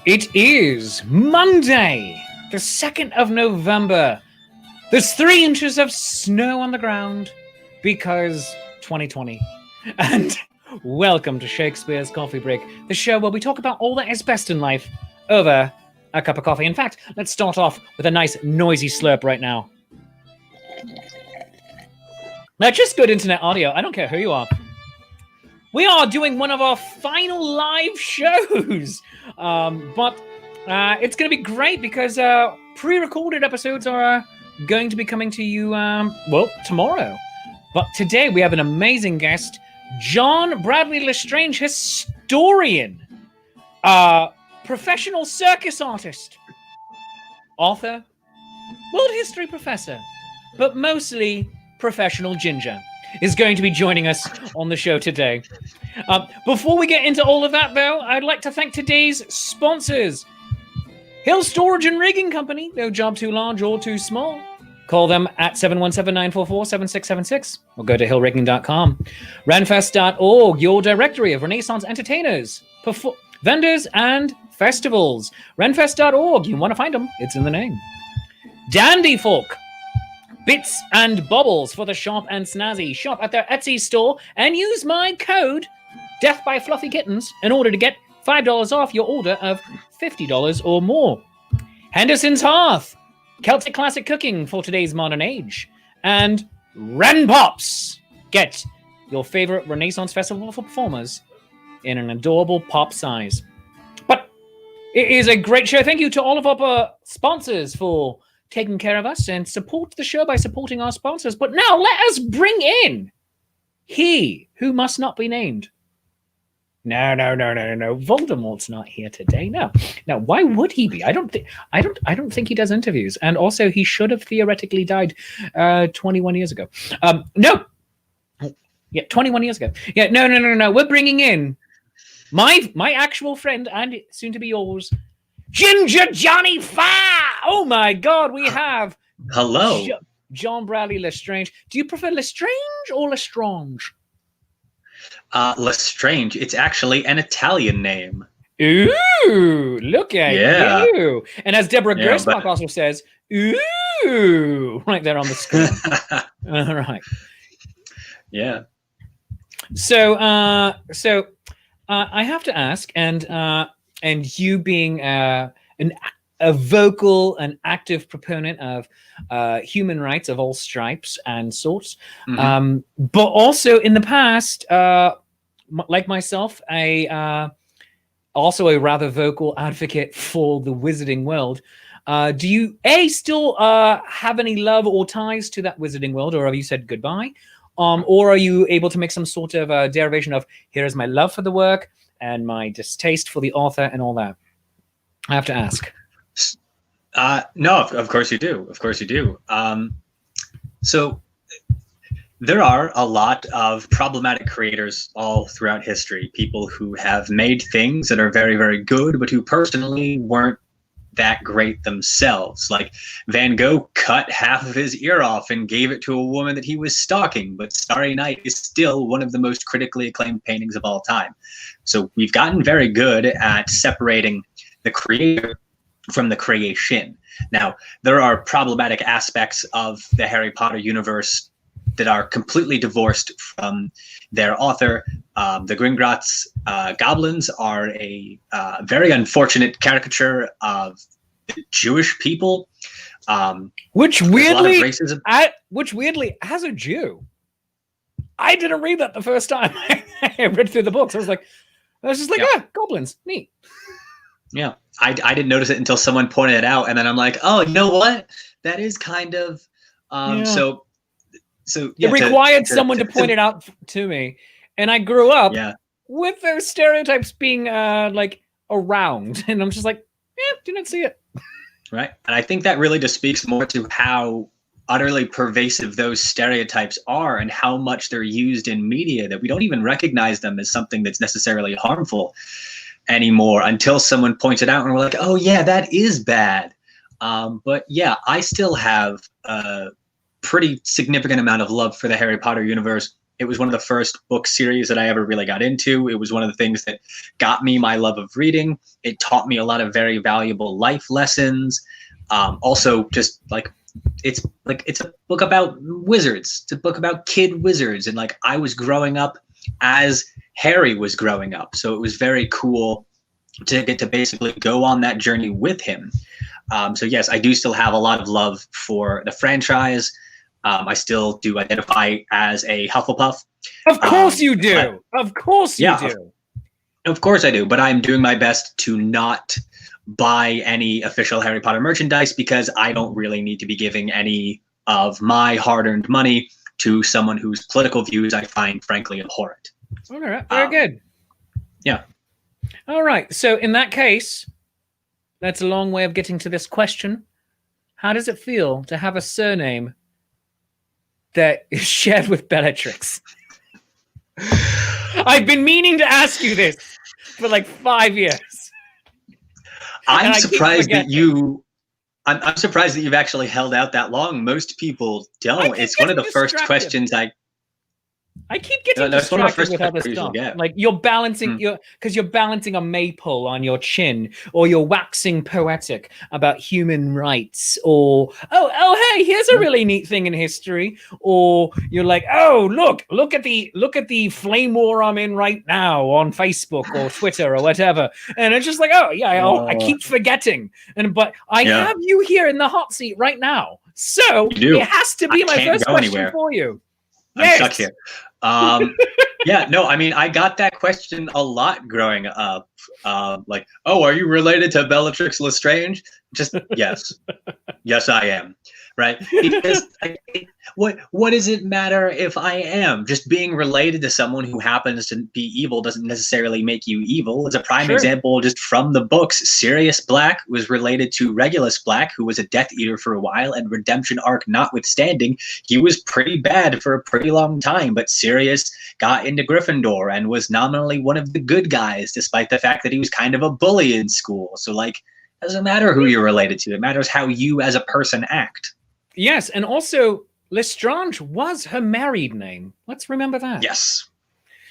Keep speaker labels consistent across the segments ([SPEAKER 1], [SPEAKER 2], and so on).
[SPEAKER 1] It is Monday, the 2nd of November. There's 3 inches of snow on the ground because 2020. And welcome to Shakespeare's Coffee Break, the show where we talk about all that is best in life over a cup of coffee. In fact, let's start off with a nice noisy slurp right now. Now, just good internet audio. I don't care who you are. We are doing one of our final live shows, but it's going to be great because pre-recorded episodes are going to be coming to you, well, tomorrow. But today we have an amazing guest, John Bradley-Lestrange, historian, professional circus artist, author, world history professor, but mostly professional ginger, is going to be joining us on the show today. Before we get into all of that, though, I'd like to thank today's sponsors. Hill Storage and Rigging Company. No job too large or too small. Call them at 717-944-7676 or go to hillrigging.com. Renfest.org, your directory of Renaissance entertainers, vendors, and festivals. Renfest.org, you want to find them, it's in the name. Dandy Folk. Bits and bobbles for the sharp and snazzy. Shop at their Etsy store and use my code Death by Fluffy Kittens in order to get $5 off your order of $50 or more. Henderson's Hearth, Celtic classic cooking for today's modern age. And Ren Pops, get your favorite Renaissance festival performers in an adorable pop size. But it is a great show. Thank you to all of our sponsors for taking care of us, and support the show by supporting our sponsors. But now let us bring in he who must not be named. No. Voldemort's not here today. No. Why would he be? I don't think he does interviews. And also, he should have theoretically died 21 years ago. No. Yeah, 21 years ago. Yeah, no. We're bringing in my actual friend and soon to be yours, Ginger Johnny Farr! Oh my God, we have
[SPEAKER 2] hello,
[SPEAKER 1] John Bradley-Lestrange. Do you prefer Lestrange or Lestrange?
[SPEAKER 2] Lestrange. It's actually an Italian name.
[SPEAKER 1] Ooh, look at you! And as Deborah Gersbach also says, ooh, right there on the screen. All right.
[SPEAKER 2] Yeah.
[SPEAKER 1] So, I have to ask, and you being a vocal and active proponent of human rights of all stripes and sorts, but also in the past, like myself, also a rather vocal advocate for the wizarding world. Do you still have any love or ties to that wizarding world, or have you said goodbye? Or are you able to make some sort of derivation of, here is my love for the work and my distaste for the author and all that? I have to ask.
[SPEAKER 2] No, of course you do. Of course you do. So there are a lot of problematic creators all throughout history, people who have made things that are very, very good, but who personally weren't that great themselves. Like Van Gogh cut half of his ear off and gave it to a woman that he was stalking, but Starry Night is still one of the most critically acclaimed paintings of all time. So we've gotten very good at separating the creator from the creation. Now, there are problematic aspects of the Harry Potter universe that are completely divorced from their author. The Gringotts goblins are a very unfortunate caricature of Jewish people.
[SPEAKER 1] Which weirdly, as a Jew, I didn't read that the first time I read through the books. I was just like, goblins, neat.
[SPEAKER 2] Yeah, I didn't notice it until someone pointed it out, and then I'm like, oh, you know what? That is kind of so
[SPEAKER 1] it required someone to point it out to me, and I grew up with those stereotypes being like around, and I'm just like, didn't see it.
[SPEAKER 2] Right, and I think that really just speaks more to how utterly pervasive those stereotypes are and how much they're used in media that we don't even recognize them as something that's necessarily harmful anymore until someone points it out and we're like, oh yeah, that is bad. But yeah, I still have a pretty significant amount of love for the Harry Potter universe. It was one of the first book series that I ever really got into. It was one of the things that got me my love of reading. It taught me a lot of very valuable life lessons. Also, just like it's a book about wizards. It's a book about kid wizards, and like I was growing up as Harry was growing up, so it was very cool to get to basically go on that journey with him. So yes, I do still have a lot of love for the franchise. I still do identify as a Hufflepuff.
[SPEAKER 1] Of course you do. Of course you do.
[SPEAKER 2] Of course I do. But I'm doing my best to not buy any official Harry Potter merchandise because I don't really need to be giving any of my hard-earned money to someone whose political views I find frankly abhorrent.
[SPEAKER 1] All right. Very good.
[SPEAKER 2] Yeah.
[SPEAKER 1] All right. So in that case, that's a long way of getting to this question. How does it feel to have a surname that is shared with Bellatrix? I've been meaning to ask you this for like 5 years.
[SPEAKER 2] I'm surprised that I'm surprised that you've actually held out that long. Most people don't. It's one of the first questions
[SPEAKER 1] I keep getting distracted with other stuff. Like you're balancing because you're balancing a maypole on your chin, or you're waxing poetic about human rights, or hey, here's a really neat thing in history, or you're like, oh look at the flame war I'm in right now on Facebook or Twitter or whatever, and it's just like, I keep forgetting, but I have you here in the hot seat right now, so it has to be my first question for you.
[SPEAKER 2] I'm stuck here. Yeah, no, I mean, I got that question a lot growing up. Like, oh, are you related to Bellatrix Lestrange? Just yes. Yes, I am. Right? Because what does it matter if I am? Just being related to someone who happens to be evil doesn't necessarily make you evil. As a prime example, just from the books, Sirius Black was related to Regulus Black, who was a Death Eater for a while, and redemption arc notwithstanding, he was pretty bad for a pretty long time, but Sirius got into Gryffindor and was nominally one of the good guys, despite the fact that he was kind of a bully in school. So, like, it doesn't matter who you're related to. It matters how you as a person act.
[SPEAKER 1] Yes, and also Lestrange was her married name. Let's remember that.
[SPEAKER 2] Yes.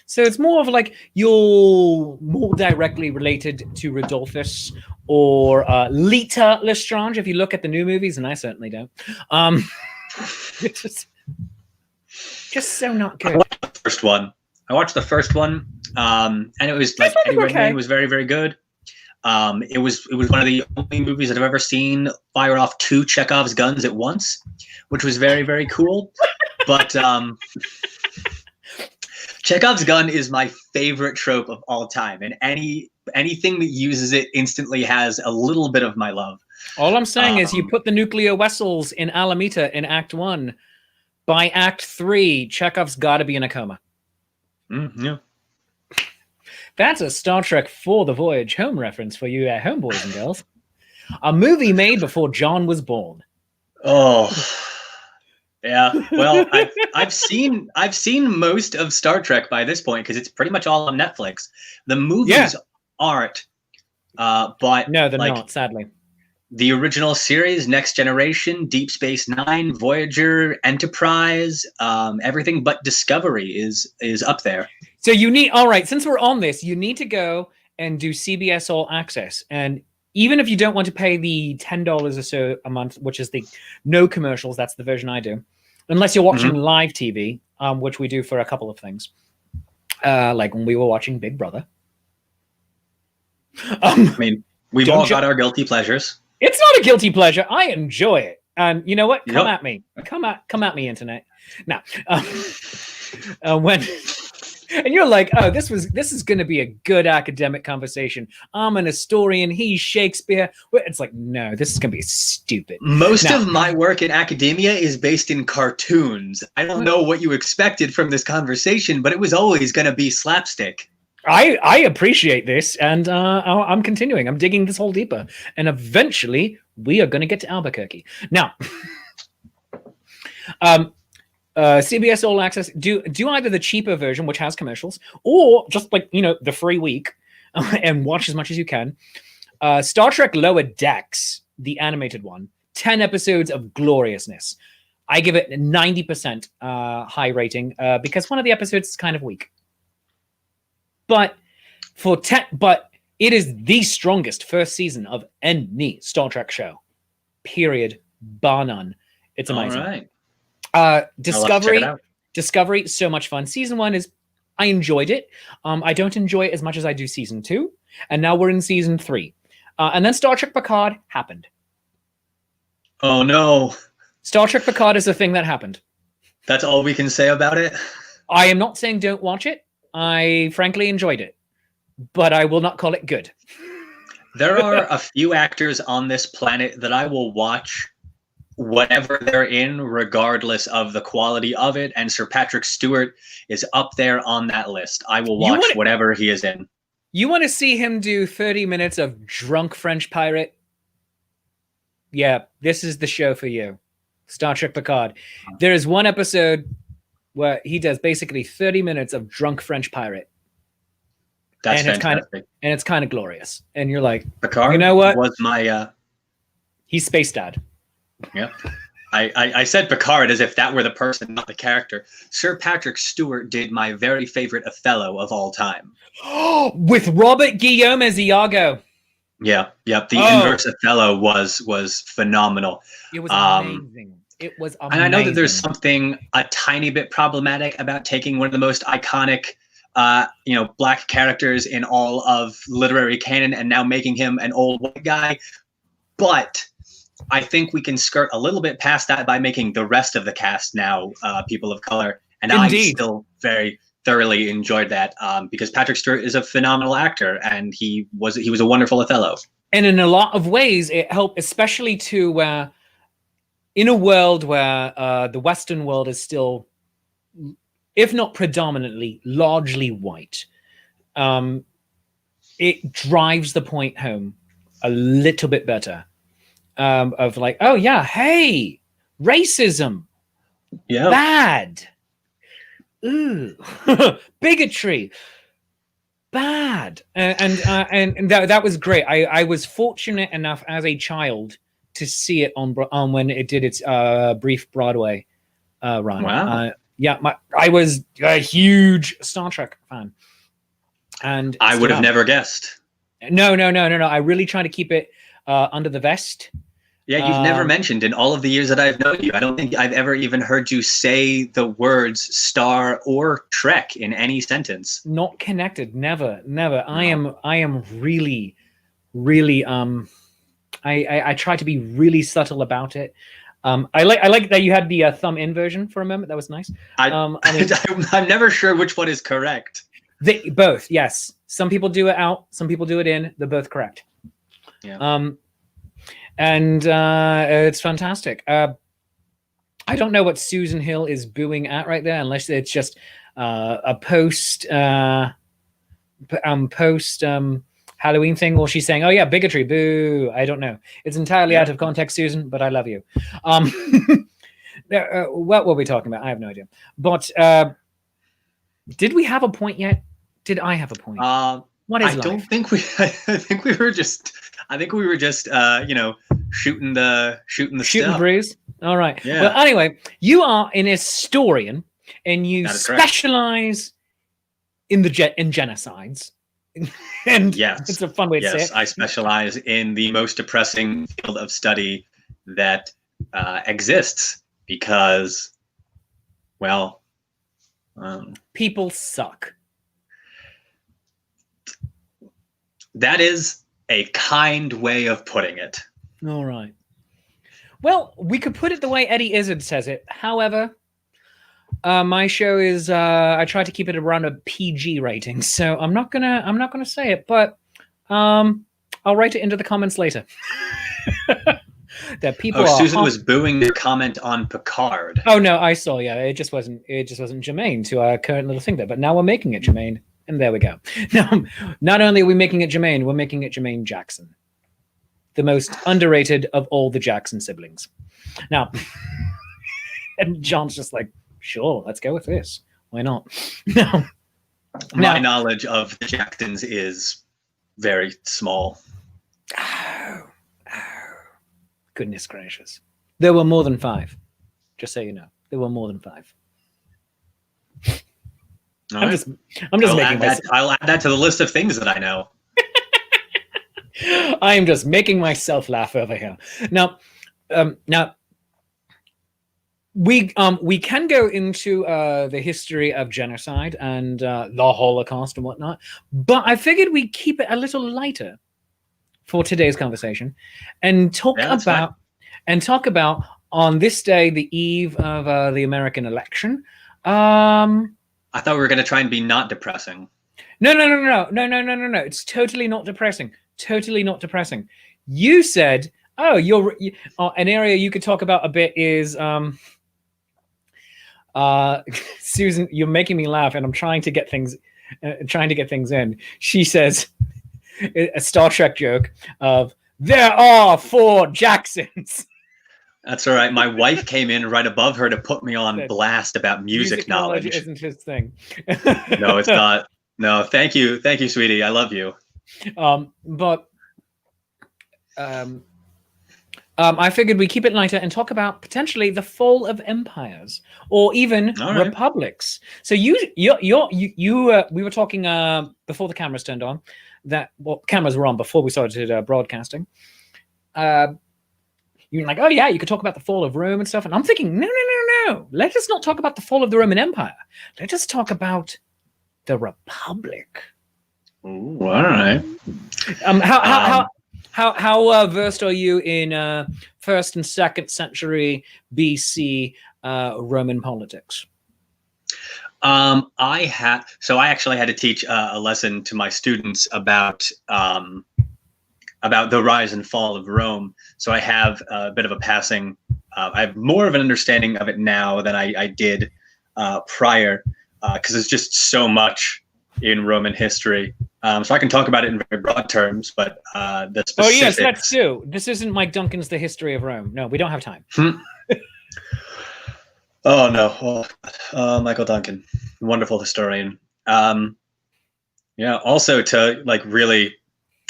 [SPEAKER 1] So it's more of like you're more directly related to Rodolphus or Lita Lestrange if you look at the new movies, and I certainly don't. It's just so not good.
[SPEAKER 2] I watched the first one. And it was like Eddie Redmayne was very, very good. It was one of the only movies that I've ever seen fire off 2 Chekhov's guns at once, which was very, very cool. But Chekhov's gun is my favorite trope of all time, and anything that uses it instantly has a little bit of my love.
[SPEAKER 1] All I'm saying is you put the nuclear vessels in Alameda in Act 1. By Act 3, Chekhov's got to be in a coma.
[SPEAKER 2] Yeah.
[SPEAKER 1] That's a Star Trek For the Voyage home reference for you at home, boys and girls. A movie made before John was born.
[SPEAKER 2] Oh, yeah. Well, I've seen most of Star Trek by this point because it's pretty much all on Netflix. The movies aren't, but
[SPEAKER 1] no, they're not. Sadly,
[SPEAKER 2] the original series, Next Generation, Deep Space Nine, Voyager, Enterprise, everything but Discovery is up there.
[SPEAKER 1] So you need, all right, since we're on this, you need to go and do CBS All Access. And even if you don't want to pay the $10 or so a month, which is the no commercials, that's the version I do, unless you're watching live TV, which we do for a couple of things. Like when we were watching Big Brother.
[SPEAKER 2] I mean, we've all got our guilty pleasures.
[SPEAKER 1] It's not a guilty pleasure. I enjoy it. And you know what? Come at me. Come at me, internet. Now, when... And you're like, oh, this is going to be a good academic conversation. I'm an historian. He's Shakespeare. It's like, no, this is going to be stupid.
[SPEAKER 2] Most of my work in academia is based in cartoons. I don't know what you expected from this conversation, but it was always going to be slapstick.
[SPEAKER 1] I appreciate this, and I'm continuing. I'm digging this hole deeper, and eventually we are going to get to Albuquerque. Now, CBS All Access, do either the cheaper version, which has commercials, or just like, the free week and watch as much as you can. Star Trek Lower Decks, the animated one, 10 episodes of gloriousness. I give it 90% high rating because one of the episodes is kind of weak. But but it is the strongest first season of any Star Trek show. Period. Bar none. It's amazing.
[SPEAKER 2] All right.
[SPEAKER 1] Discovery, so much fun. Season 1 I enjoyed it. I don't enjoy it as much as I do season 2. And now we're in season 3. And then Star Trek Picard happened.
[SPEAKER 2] Oh, no.
[SPEAKER 1] Star Trek Picard is the thing that happened.
[SPEAKER 2] That's all we can say about it?
[SPEAKER 1] I am not saying don't watch it. I frankly enjoyed it. But I will not call it good.
[SPEAKER 2] There are a few actors on this planet that I will watch whatever they're in, regardless of the quality of it. And Sir Patrick Stewart is up there on that list. I will watch whatever he is in.
[SPEAKER 1] You want to see him do 30 minutes of drunk French pirate? Yeah, this is the show for you. Star Trek Picard. There is one episode where he does basically 30 minutes of drunk French pirate.
[SPEAKER 2] That's fantastic.
[SPEAKER 1] It's kind of glorious. And you're like,
[SPEAKER 2] Picard,
[SPEAKER 1] you know what?
[SPEAKER 2] Was my
[SPEAKER 1] he's Space Dad.
[SPEAKER 2] Yeah. I said Picard as if that were the person, not the character. Sir Patrick Stewart did my very favorite Othello of all time.
[SPEAKER 1] With Robert Guillaume as Iago.
[SPEAKER 2] Yeah, yep. The inverse Othello was phenomenal.
[SPEAKER 1] It was amazing. It was amazing.
[SPEAKER 2] And I know that there's something a tiny bit problematic about taking one of the most iconic black characters in all of literary canon and now making him an old white guy. But I think we can skirt a little bit past that by making the rest of the cast now people of color. And I still very thoroughly enjoyed that because Patrick Stewart is a phenomenal actor and he was a wonderful Othello. And
[SPEAKER 1] in a lot of ways, it helped, especially to in a world where the Western world is still, if not predominantly, largely white. It drives the point home a little bit better. Of like, oh yeah, hey, racism, yeah, bad, ooh, bigotry, bad, and that was great. I was fortunate enough as a child to see it on when it did its brief Broadway run.
[SPEAKER 2] Wow.
[SPEAKER 1] I was a huge Star Trek fan, and
[SPEAKER 2] I would have never guessed.
[SPEAKER 1] No. I really try to keep it under the vest.
[SPEAKER 2] Yeah, you've never mentioned in all of the years that I've known you. I don't think I've ever even heard you say the words Star or Trek in any sentence.
[SPEAKER 1] Not connected. Never. No. I am really, really. I try to be really subtle about it. I like that you had the thumb in version for a moment. That was nice.
[SPEAKER 2] I'm never sure which one is correct.
[SPEAKER 1] They both, yes. Some people do it out. Some people do it in. They're both correct.
[SPEAKER 2] Yeah.
[SPEAKER 1] And it's fantastic. I don't know what Susan Hill is booing at right there, unless it's just a post Halloween thing, or she's saying, "Oh yeah, bigotry, boo." I don't know. It's entirely out of context, Susan, but I love you. What were we talking about? I have no idea. But did we have a point yet? Did I have a point? What is life?
[SPEAKER 2] Don't think we. I think we were just shooting the stuff.
[SPEAKER 1] Breeze. All right.
[SPEAKER 2] Yeah.
[SPEAKER 1] Well, anyway, you are an historian, and you specialize in genocides. And
[SPEAKER 2] yes,
[SPEAKER 1] it's a fun way to say it.
[SPEAKER 2] Yes, I specialize in the most depressing field of study that exists because, well,
[SPEAKER 1] people suck.
[SPEAKER 2] That is a kind way of putting it.
[SPEAKER 1] All right. Well, we could put it the way Eddie Izzard says it. However, my show is I try to keep it around a PG rating, so I'm not gonna say it, but I'll write it into the comments later. That people.
[SPEAKER 2] Oh, Susan was booing your comment on Picard.
[SPEAKER 1] Oh no, I saw. Yeah, it just wasn't germane to our current little thing there, but now we're making it germane. And there we go. Now, not only are we making it Jermaine, we're making it Jermaine Jackson, the most underrated of all the Jackson siblings. Now, and John's just like, sure, let's go with this. Why not?
[SPEAKER 2] My knowledge of the Jacksons is very small.
[SPEAKER 1] Oh, goodness gracious. There were more than 5. Just so you know, there were more than 5.
[SPEAKER 2] All right.
[SPEAKER 1] I'm just making
[SPEAKER 2] I'll add that to the list of things that I know.
[SPEAKER 1] I am just making myself laugh over here. Now, we can go into the history of genocide and the Holocaust and whatnot, but I figured we'd keep it a little lighter for today's conversation and talk about on this day, the eve of the American election.
[SPEAKER 2] I thought we were going to try and be not depressing.
[SPEAKER 1] No. It's totally not depressing. Totally not depressing. You said, oh, an area you could talk about a bit is Susan, you're making me laugh, and I'm trying to get things in. She says a Star Trek joke of, there are 4 Jacksons.
[SPEAKER 2] That's all right. My wife came in right above her to put me on blast about music knowledge.
[SPEAKER 1] Isn't his thing.
[SPEAKER 2] No, it's not. No, thank you, sweetie. I love you.
[SPEAKER 1] I figured we keep it lighter and talk about potentially the fall of empires or even republics. So we were talking before the cameras turned on. Cameras were on before we started broadcasting. You're like, oh yeah, you could talk about the fall of Rome and stuff. And I'm thinking, no. Let us not talk about the fall of the Roman Empire. Let us talk about the Republic.
[SPEAKER 2] Ooh, all right.
[SPEAKER 1] How versed are you in 1st and 2nd century BC Roman politics?
[SPEAKER 2] I actually had to teach a lesson to my students about the rise and fall of Rome. So I have a bit of a passing. I have more of an understanding of it now than I did prior, because there's just so much in Roman history. So I can talk about it in very broad terms, but the specifics. Oh yes,
[SPEAKER 1] let's do. This isn't Mike Duncan's The History of Rome. No, we don't have time.
[SPEAKER 2] Oh no, Michael Duncan, wonderful historian. Yeah. Also, to really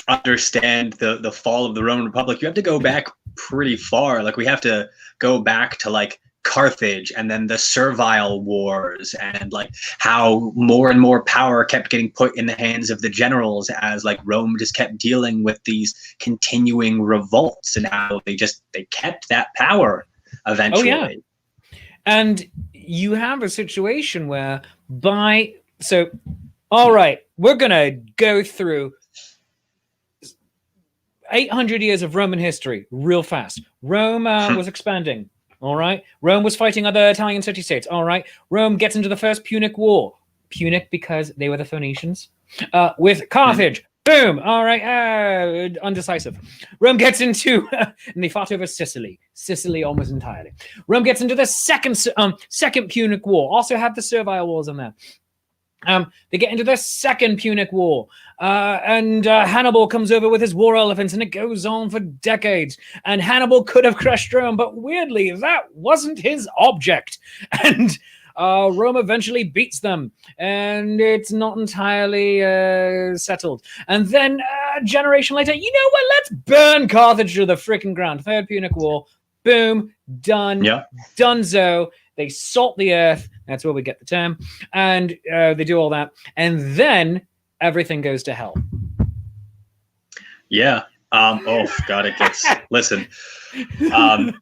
[SPEAKER 2] understand the fall of the Roman Republic, you have to go back pretty far. We have to go back to Carthage, and then the Servile Wars, and how more and more power kept getting put in the hands of the generals as Rome just kept dealing with these continuing revolts, and how they kept that power eventually. Oh, yeah.
[SPEAKER 1] And you have a situation where all right, we're gonna go through 800 years of Roman history real fast. Rome was expanding. All right. Rome was fighting other Italian city-states. All right. Rome gets into the First Punic War. Punic because they were the Phoenicians. With Carthage. Boom. All right. Undecisive. Rome gets into, and they fought over Sicily. Sicily almost entirely. Rome gets into the Second Punic War. Also have the Servile Wars in there. They get into the Second Punic War, and Hannibal comes over with his war elephants, and it goes on for decades. And Hannibal could have crushed Rome, but weirdly, that wasn't his object. And Rome eventually beats them, and it's not entirely settled. And then a generation later, you know what? Let's burn Carthage to the freaking ground. Third Punic War, boom, done, donezo. They salt the earth. That's where we get the term. And they do all that. And then everything goes to hell.
[SPEAKER 2] Yeah. Oh, God, it gets... Listen.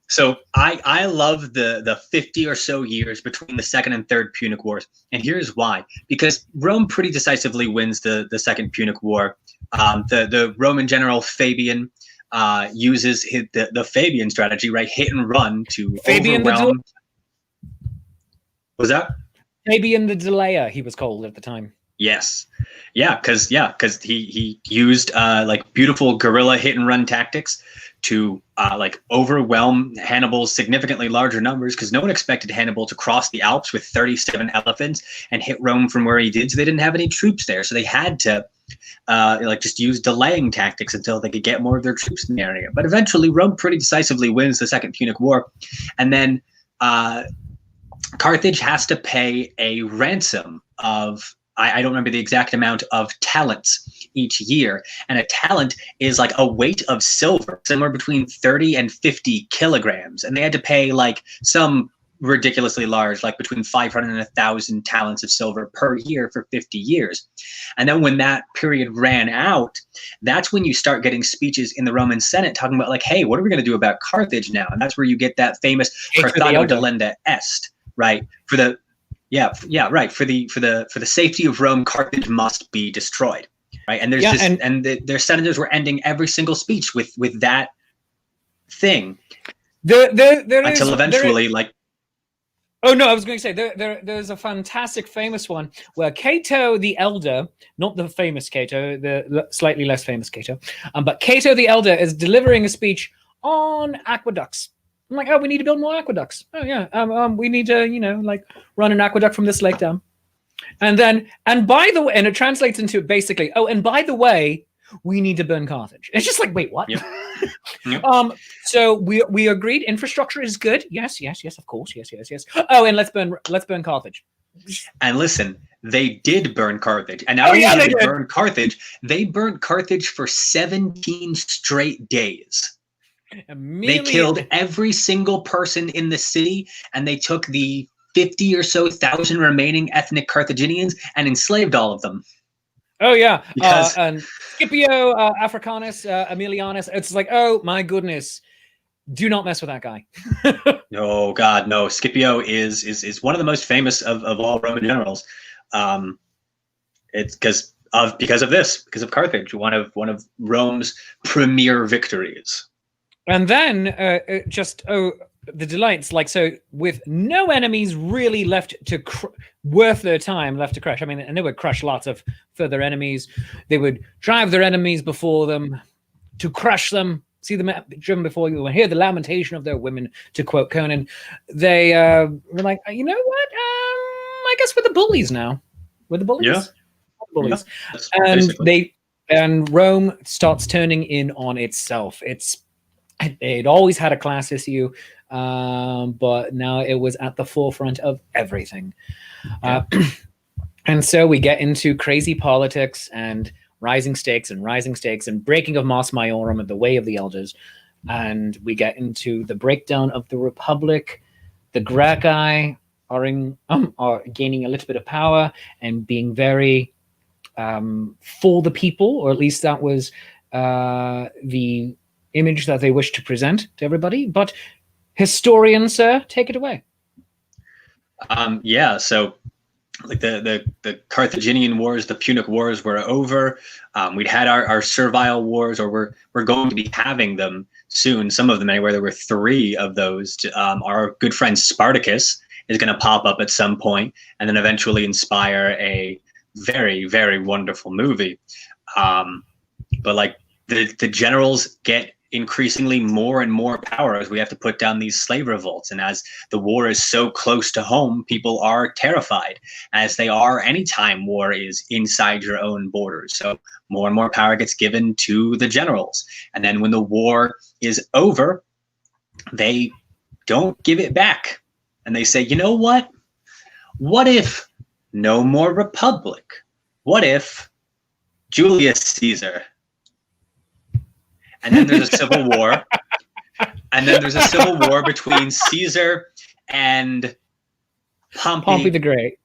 [SPEAKER 2] So I love the 50 or so years between the Second and Third Punic Wars. And here's why. Because Rome pretty decisively wins the Second Punic War. The Roman general Fabian uses the Fabian strategy, right? Hit and run to overwhelm... Was that
[SPEAKER 1] Fabian the Delayer? He was called at the time.
[SPEAKER 2] Yes, because he used beautiful guerrilla hit and run tactics to overwhelm Hannibal's significantly larger numbers, because no one expected Hannibal to cross the Alps with 37 elephants and hit Rome from where he did. So they didn't have any troops there. So they had to just use delaying tactics until they could get more of their troops in the area. But eventually, Rome pretty decisively wins the Second Punic War, and then Carthage has to pay a ransom of, I don't remember the exact amount of talents each year. And a talent is a weight of silver, somewhere between 30 and 50 kilograms. And they had to pay some ridiculously large, like between 500 and 1,000 talents of silver per year for 50 years. And then when that period ran out, that's when you start getting speeches in the Roman Senate talking about like, hey, what are we going to do about Carthage now? And that's where you get that famous Carthago delenda est, right? For the safety of Rome, Carthage must be destroyed, right? And there's their senators were ending every single speech with that thing. Until eventually, like.
[SPEAKER 1] Oh no, I was going to say there's a fantastic, famous one where Cato the Elder, not the famous Cato, the slightly less famous Cato, but Cato the Elder is delivering a speech on aqueducts. I'm like, oh, we need to build more aqueducts. Oh yeah, we need to, like run an aqueduct from this lake down, and by the way, and it translates into basically, oh, and by the way, we need to burn Carthage. It's just like, wait, what?
[SPEAKER 2] Yep. Yep.
[SPEAKER 1] So we agreed infrastructure is good. Yes, of course. Yes. Oh, and let's burn Carthage.
[SPEAKER 2] And listen, they did burn Carthage. And not only did they burn Carthage, they burned Carthage for 17 straight days. They killed every single person in the city, and they took the 50 or so thousand remaining ethnic Carthaginians and enslaved all of them.
[SPEAKER 1] Oh yeah, and Scipio Africanus Aemilianus. It's like, oh my goodness, do not mess with that guy.
[SPEAKER 2] No, God, no. Scipio is one of the most famous of all Roman generals. It's because of Carthage, one of Rome's premier victories.
[SPEAKER 1] And then the delights, like, so with no enemies really left to worth their time left to crush. I mean, and they would crush lots of further enemies. They would drive their enemies before them to crush them, see them driven before you, and hear the lamentation of their women, to quote Conan. They were like, you know what? I guess we're the bullies now. We're the bullies. Yeah. Bullies. Yeah, and Rome starts turning in on itself. It always had a class issue, but now it was at the forefront of everything. Yeah. And so we get into crazy politics and rising stakes and breaking of Mos Maiorum and the way of the elders. And we get into the breakdown of the Republic. The Gracchi are gaining a little bit of power and being very for the people, or at least that was the image that they wish to present to everybody. But historian, sir, take it away.
[SPEAKER 2] So like the Carthaginian Wars, the Punic Wars were over. We'd had our servile wars, or we're going to be having them soon. Some of them anyway. There were 3 of those. Our good friend Spartacus is going to pop up at some point, and then eventually inspire a very, very wonderful movie. But like the generals get increasingly more and more power as we have to put down these slave revolts. And as the war is so close to home, people are terrified, as they are anytime war is inside your own borders. So more and more power gets given to the generals. And then when the war is over, they don't give it back. And they say, you know what? What if no more republic? What if Julius Caesar? And then there's a civil war. And then there's a civil war between Caesar and Pompey.
[SPEAKER 1] Pompey the Great.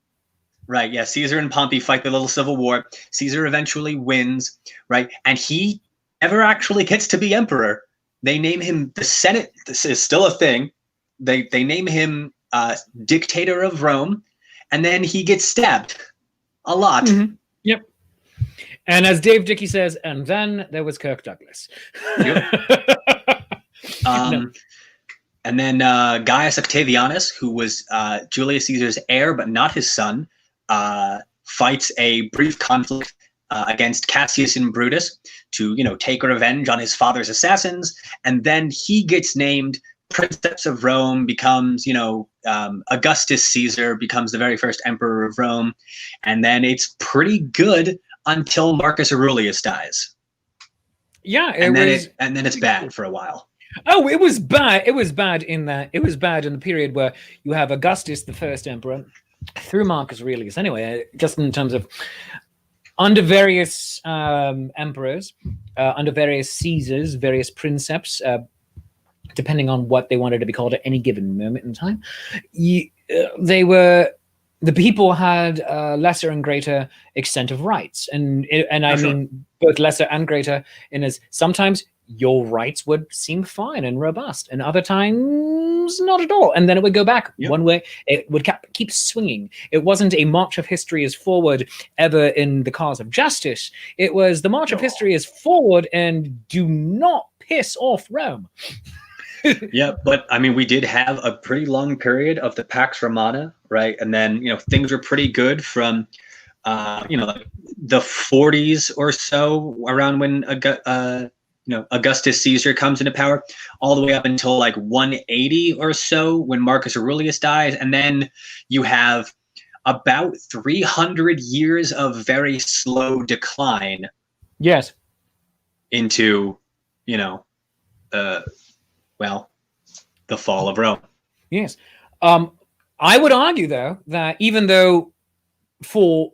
[SPEAKER 2] Right, yeah. Caesar and Pompey fight the little civil war. Caesar eventually wins, right? And he never actually gets to be emperor. They name him the Senate. This is still a thing. They name him dictator of Rome. And then he gets stabbed a lot.
[SPEAKER 1] Mm-hmm. Yep. And as Dave Dickey says, and then there was Kirk Douglas.
[SPEAKER 2] Yep. And then Gaius Octavianus, who was Julius Caesar's heir but not his son, fights a brief conflict against Cassius and Brutus to, take revenge on his father's assassins. And then he gets named Princeps of Rome, becomes, Augustus Caesar, becomes the very first emperor of Rome. And then it's pretty good until Marcus Aurelius dies.
[SPEAKER 1] Yeah,
[SPEAKER 2] and then it's bad for a while.
[SPEAKER 1] Oh, it was bad. It was bad in the period where you have Augustus, the first emperor, through Marcus Aurelius. Anyway, just in terms of under various emperors, under various Caesars, various princeps, depending on what they wanted to be called at any given moment in time. The people had lesser and greater extent of rights, and I mean both lesser and greater in as sometimes your rights would seem fine and robust, and other times not at all, and then it would go back one way. It would keep swinging. It wasn't a march of history as forward ever in the cause of justice. It was the march of history as forward and do not piss off Rome.
[SPEAKER 2] Yeah, but I mean, we did have a pretty long period of the Pax Romana, right? And then, things were pretty good from, like the 40s or so, around when, Augustus Caesar comes into power, all the way up until like 180 or so when Marcus Aurelius dies. And then you have about 300 years of very slow decline.
[SPEAKER 1] Yes.
[SPEAKER 2] Into, the fall of Rome.
[SPEAKER 1] Yes. I would argue, though, that even though for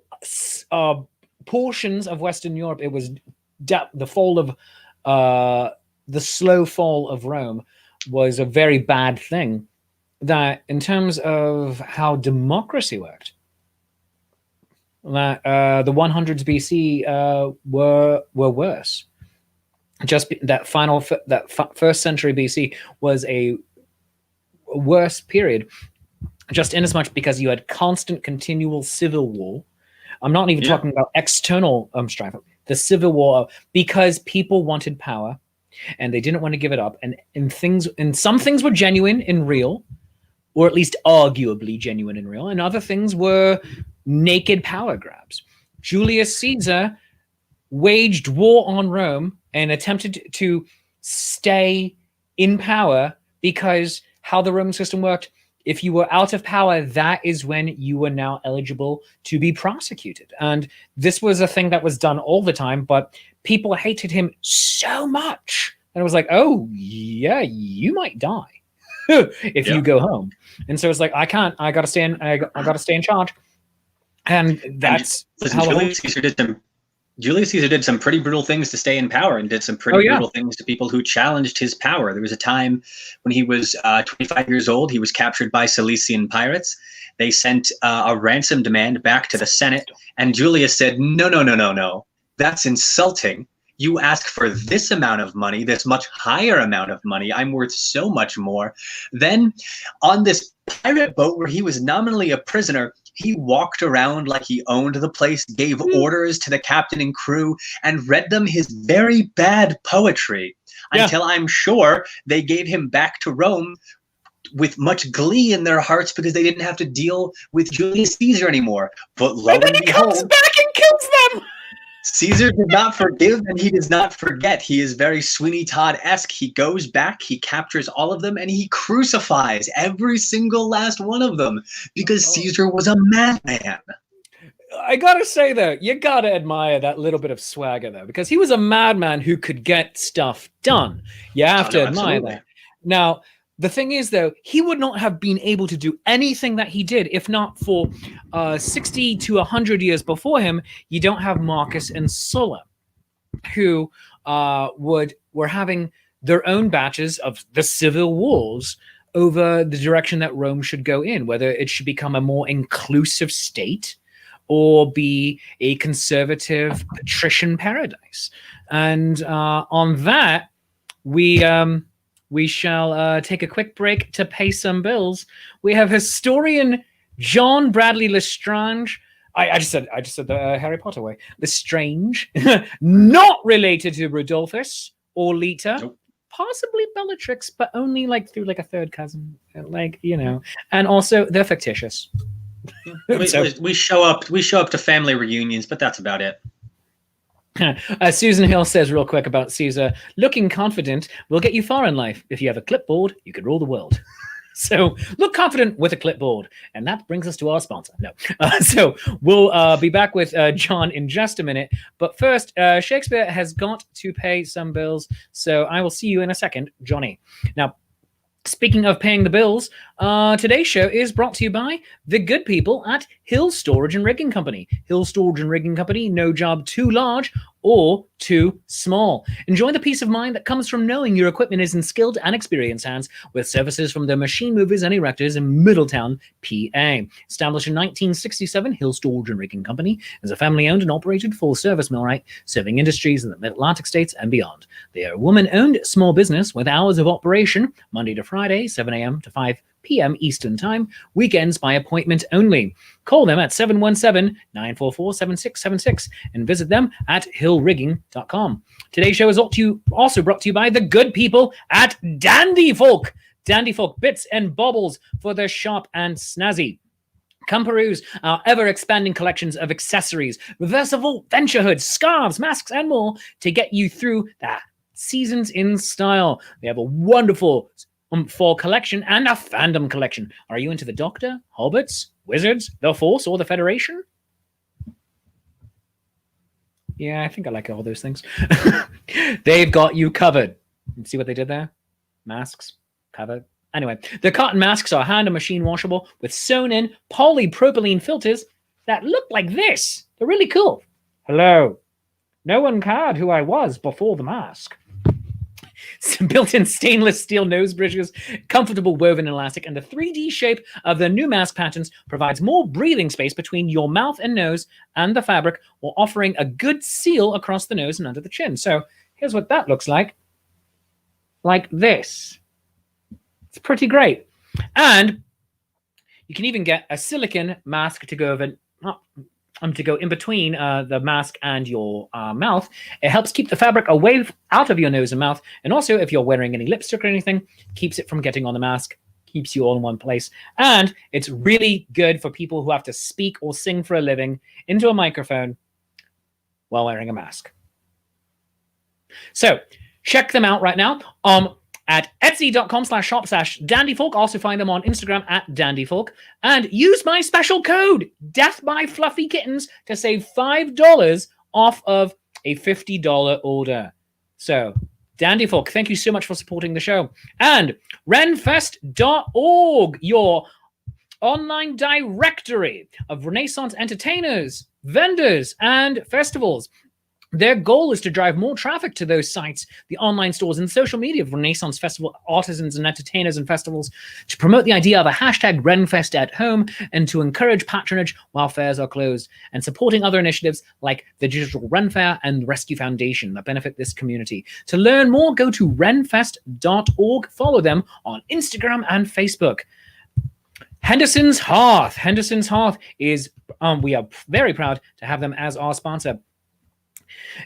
[SPEAKER 1] portions of Western Europe, it was the slow fall of Rome was a very bad thing, that in terms of how democracy worked, that the 100s BC were worse. Just that first century BC was a worse period, just inasmuch because you had constant, continual civil war. I'm not even talking about external strife. The civil war, because people wanted power, and they didn't want to give it up. And some things were genuine and real, or at least arguably genuine and real, and other things were naked power grabs. Julius Caesar waged war on Rome and attempted to stay in power because how the Roman system worked, if you were out of power, that is when you were now eligible to be prosecuted. And this was a thing that was done all the time, but people hated him so much. And it was like, oh, yeah, you might die if you go home. And so it's like, I got to stay in charge. And that's how
[SPEAKER 2] Julius Caesar did some pretty brutal things to stay in power, and did some pretty brutal things to people who challenged his power. There was a time when he was 25 years old. He was captured by Cilician pirates. They sent a ransom demand back to the Senate, and Julius said, no. That's insulting. You ask for this amount of money, this much higher amount of money. I'm worth so much more. Then on this pirate boat where he was nominally a prisoner, he walked around like he owned the place, gave orders to the captain and crew, and read them his very bad poetry until I'm sure they gave him back to Rome with much glee in their hearts because they didn't have to deal with Julius Caesar anymore. But lo and behold,
[SPEAKER 1] comes back and kills them.
[SPEAKER 2] Caesar did not forgive, and he does not forget. He is very Sweeney Todd-esque. He goes back, he captures all of them, and he crucifies every single last one of them because Caesar was a madman.
[SPEAKER 1] I gotta say, though, you gotta admire that little bit of swagger, though, because he was a madman who could get stuff done. You have to admire that. Now, the thing is, though, he would not have been able to do anything that he did if not for 60 to 100 years before him. You don't have Marcus and Sulla, who were having their own batches of the civil wars over the direction that Rome should go in, whether it should become a more inclusive state or be a conservative patrician paradise. And on that, we shall take a quick break to pay some bills. We have historian John Bradley-Lestrange. I just said the Harry Potter way. Lestrange, not related to Rodolphus or Lita, nope. Possibly Bellatrix, but only through a third cousin, And also they're fictitious.
[SPEAKER 2] We show up to family reunions, but that's about it.
[SPEAKER 1] Susan Hill says real quick about Caesar, looking confident will get you far in life. If you have a clipboard, you can rule the world. So look confident with a clipboard. And that brings us to our sponsor. No. So we'll be back with John in just a minute. But first, Shakespeare has got to pay some bills. So I will see you in a second, Johnny. Now, speaking of paying the bills, today's show is brought to you by the good people at Hill Storage and Rigging Company. Hill Storage and Rigging Company, no job too large or too small. Enjoy the peace of mind that comes from knowing your equipment is in skilled and experienced hands with services from the machine movers and erectors in Middletown, PA. Established in 1967, Hill Storage and Rigging Company is a family-owned and operated full-service millwright serving industries in the Mid-Atlantic states and beyond. They are a woman-owned small business with hours of operation Monday to Friday, 7 a.m. to 5 p.m. Eastern Time, weekends by appointment only. Call them at 717-944-7676 and visit them at hillrigging.com. Today's show is also brought to you by the good people at Dandy Folk. Dandy Folk bits and baubles for their sharp and snazzy. Come peruse our ever-expanding collections of accessories, reversible venture hoods, scarves, masks, and more to get you through the seasons in style. They have a wonderful fall collection and a fandom collection. Are you into the Doctor, Hobbits, Wizards, the Force, or the Federation? Yeah, I think I like all those things. They've got you covered. See what they did there? Masks, covered. Anyway, the cotton masks are hand and machine washable with sewn-in polypropylene filters that look like this. They're really cool. Hello. No one cared who I was before the mask. Built-in stainless steel nose bridges, comfortable woven elastic, and the 3D shape of the new mask patterns provides more breathing space between your mouth and nose and the fabric, while offering a good seal across the nose and under the chin. So here's what that looks like. Like this. It's pretty great. And you can even get a silicone mask to go over, to go in between the mask and your mouth. It helps keep the fabric away out of your nose and mouth. And also, if you're wearing any lipstick or anything, keeps it from getting on the mask, keeps you all in one place. And it's really good for people who have to speak or sing for a living into a microphone while wearing a mask. So check them out right now. At etsy.com/shop/dandyfolk. Also find them on Instagram at dandyfolk. And use my special code, Death by Fluffy Kittens, to save $5 off of a $50 order. So, Dandyfolk, thank you so much for supporting the show. And renfest.org, your online directory of Renaissance entertainers, vendors, and festivals. Their goal is to drive more traffic to those sites, the online stores and social media of Renaissance Festival artisans and entertainers and festivals, to promote the idea of a hashtag Renfest at home and to encourage patronage while fairs are closed, and supporting other initiatives like the Digital Ren Fair and the Rescue Foundation that benefit this community. To learn more, go to renfest.org. Follow them on Instagram and Facebook. Henderson's Hearth. Henderson's Hearth is, we are very proud to have them as our sponsor.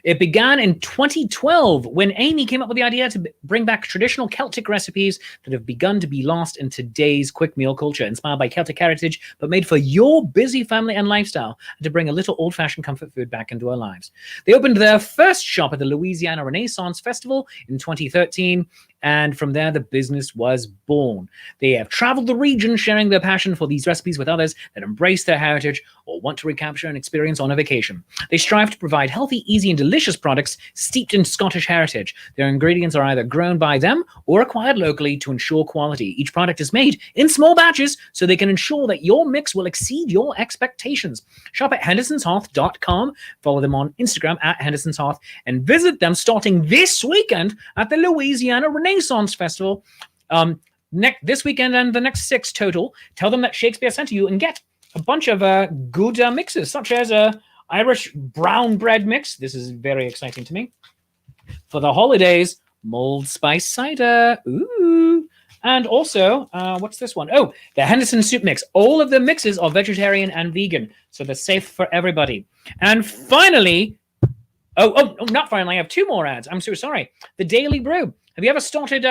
[SPEAKER 1] It began in 2012 when Amy came up with the idea to bring back traditional Celtic recipes that have begun to be lost in today's quick meal culture, inspired by Celtic heritage, but made for your busy family and lifestyle, and to bring a little old-fashioned comfort food back into our lives. They opened their first shop at the Louisiana Renaissance Festival in 2013, and from there the business was born. They have traveled the region sharing their passion for these recipes with others that embrace their heritage or want to recapture an experience on a vacation. They strive to provide healthy, easy, and delicious products steeped in Scottish heritage. Their ingredients are either grown by them or acquired locally to ensure quality. Each product is made in small batches so they can ensure that your mix will exceed your expectations. Shop at hendersonshearth.com, follow them on Instagram at hendersonshearth, and visit them starting this weekend at the Louisiana Renaissance Festival this weekend and the next 6 total. Tell them that Shakespeare sent you and get a bunch of good mixes, such as Irish brown bread mix. This is very exciting to me. For the holidays, mulled spice cider. Ooh. And also, what's this one? Oh, the Henderson soup mix. All of the mixes are vegetarian and vegan, so they're safe for everybody. And finally, not finally, I have 2 more ads. I'm so sorry. The Daily Brew. Have you ever started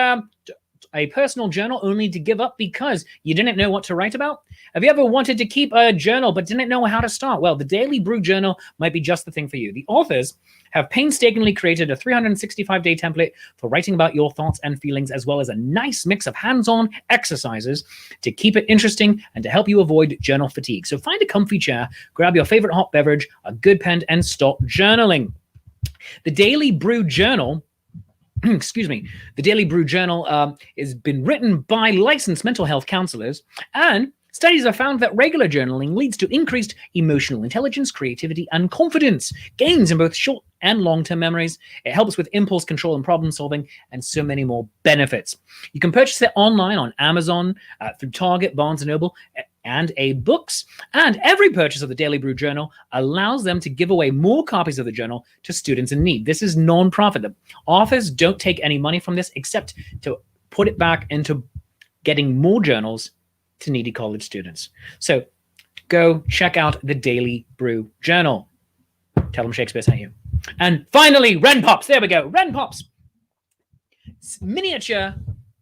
[SPEAKER 1] a personal journal only to give up because you didn't know what to write about? Have you ever wanted to keep a journal but didn't know how to start? Well, the Daily Brew Journal might be just the thing for you. The authors have painstakingly created a 365-day template for writing about your thoughts and feelings, as well as a nice mix of hands-on exercises to keep it interesting and to help you avoid journal fatigue. So find a comfy chair, grab your favorite hot beverage, a good pen, and start journaling. The Daily Brew Journal the Daily Brew Journal has been written by licensed mental health counselors and Studies have found that regular journaling leads to increased emotional intelligence, creativity, and confidence, gains in both short and long-term memories. It helps with impulse control and problem solving, and so many more benefits. You can purchase it online on Amazon, through Target, Barnes & Noble, and books. And every purchase of the Daily Brew Journal allows them to give away more copies of the journal to students in need. This is non-profit. The authors don't take any money from this except to put it back into getting more journals to needy college students. So go check out the Daily Brew Journal. Tell them Shakespeare sent you. And finally, Ren Pops. There we go. Ren Pops. Miniature